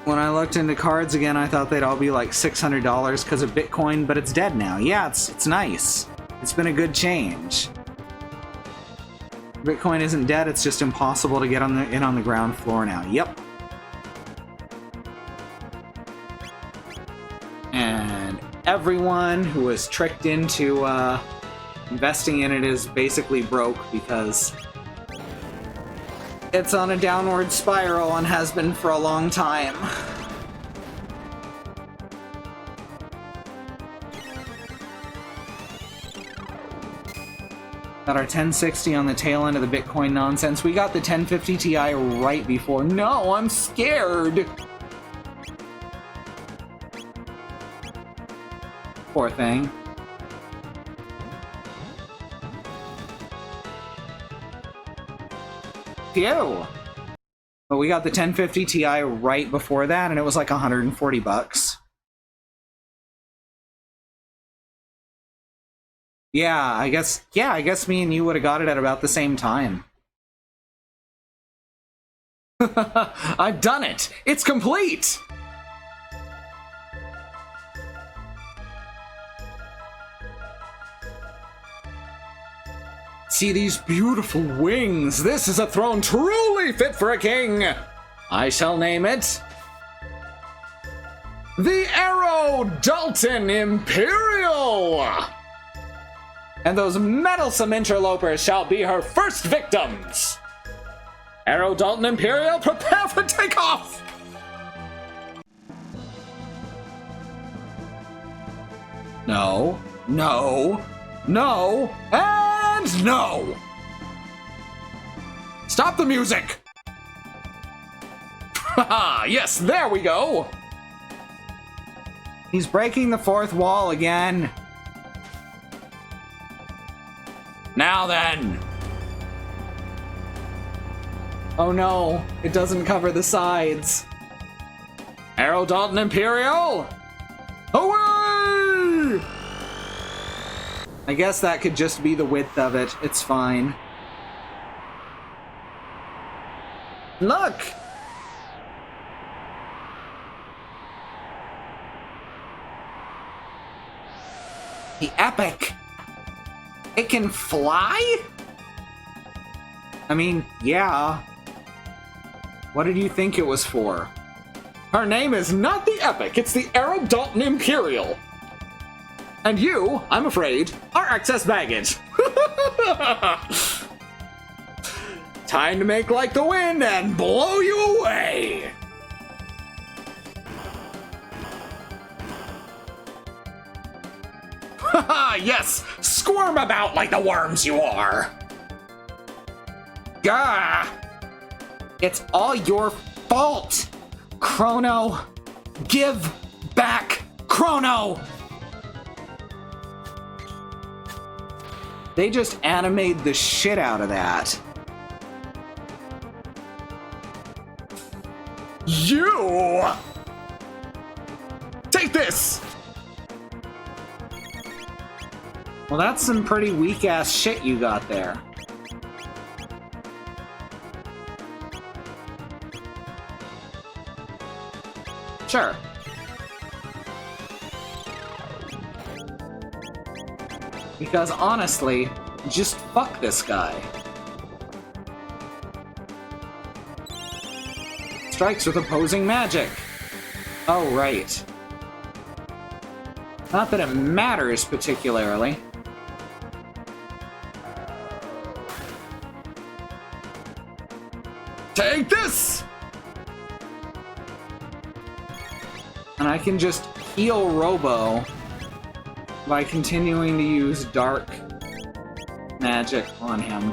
When I looked into cards again, I thought they'd all be like $600 because of Bitcoin, but it's dead now. Yeah, it's nice. It's been a good change. Bitcoin isn't dead, it's just impossible to get in on the ground floor now. Yep. And everyone who was tricked into investing in it is basically broke because it's on a downward spiral and has been for a long time. Got our 1060 on the tail end of the Bitcoin nonsense. We got the 1050 Ti right before. No, I'm scared! Poor thing. Phew! But we got the 1050 Ti right before that, and it was like 140 bucks. Yeah, I guess me and you would have got it at about the same time. I've done it! It's complete! See these beautiful wings? This is a throne truly fit for a king! I shall name it the Arrow Dalton Imperial! And those meddlesome interlopers shall be her first victims! Arrow Dalton Imperial, prepare for takeoff! No, no, no, and no! Stop the music! Haha, yes, there we go! He's breaking the fourth wall again. Now then! Oh no, it doesn't cover the sides. Arrow Dalton Imperial! Away! I guess that could just be the width of it. It's fine. Look! The Epic! It can fly? I mean, yeah. What did you think it was for? Her name is not the Epic, it's the Arrow Dalton Imperial. And you, I'm afraid, are excess baggage. Time to make like the wind and blow you away! Haha, yes! Squirm about like the worms you are! Gah! It's all your fault! Chrono! Give back Chrono! They just animated the shit out of that. You! Take this! Well, that's some pretty weak-ass shit you got there. Sure. Because honestly, just fuck this guy. Strikes with opposing magic. Oh, right. Not that it matters particularly. Take this! And I can just heal Robo by continuing to use dark magic on him.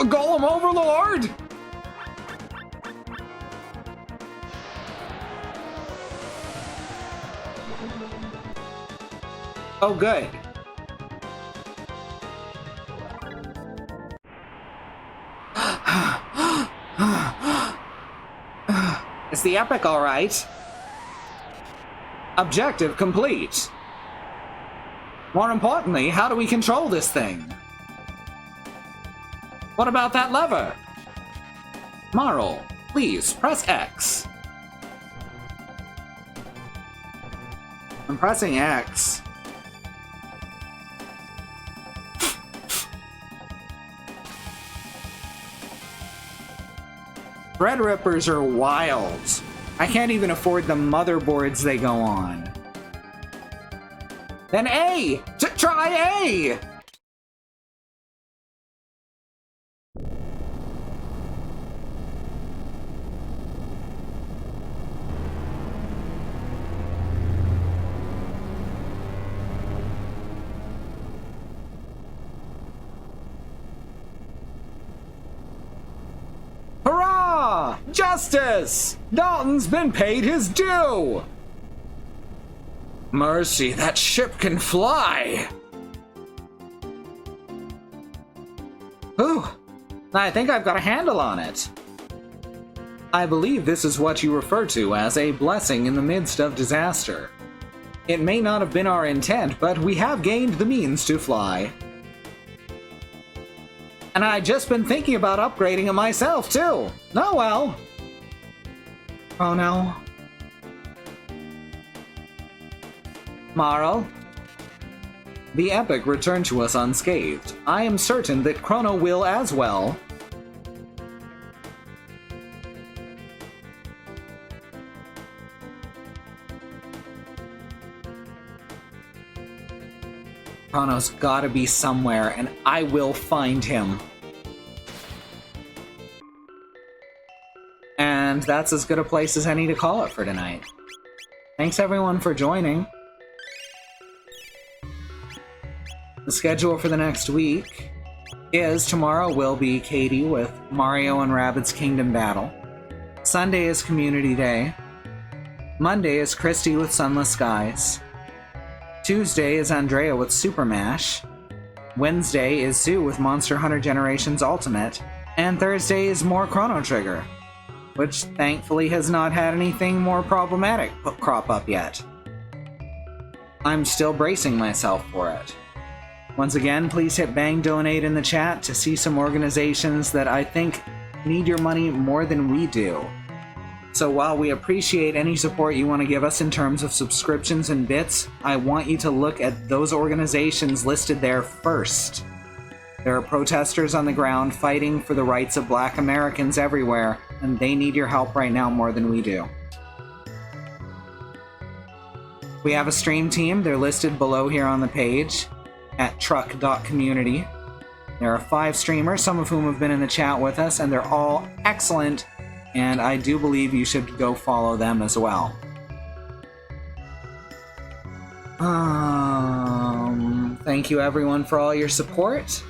Golem Overlord! Oh, good. Is the epic all right? Objective complete. More importantly, how do we control this thing? What about that lever? Marl, please press X. I'm pressing X. Threadrippers are wild. I can't even afford the motherboards they go on. Then A! Try A! Hurrah! Justice! Dalton's been paid his due! Mercy, that ship can fly! Whew. I think I've got a handle on it. I believe this is what you refer to as a blessing in the midst of disaster. It may not have been our intent, but we have gained the means to fly. And I'd just been thinking about upgrading it myself, too. Oh well. Oh no. Marl? The epic returned to us unscathed. I am certain that Chrono will as well. Chrono's gotta be somewhere, and I will find him. And that's as good a place as any to call it for tonight. Thanks everyone for joining. The schedule for the next week is tomorrow will be Katie with Mario and Rabbids Kingdom Battle. Sunday is Community Day. Monday is Christy with Sunless Skies. Tuesday is Andrea with Super Mash. Wednesday is Sue with Monster Hunter Generations Ultimate. And Thursday is more Chrono Trigger, which thankfully has not had anything more problematic crop up yet. I'm still bracing myself for it. Once again, please hit Bang Donate in the chat to see some organizations that I think need your money more than we do. So while we appreciate any support you want to give us in terms of subscriptions and bits, I want you to look at those organizations listed there first. There are protesters on the ground fighting for the rights of Black Americans everywhere, and they need your help right now more than we do. We have a stream team. They're listed below here on the page at truck.community. There are 5 streamers, some of whom have been in the chat with us, and they're all excellent, and I do believe you should go follow them as well. Thank you everyone for all your support,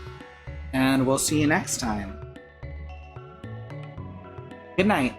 and we'll see you next time. Good night.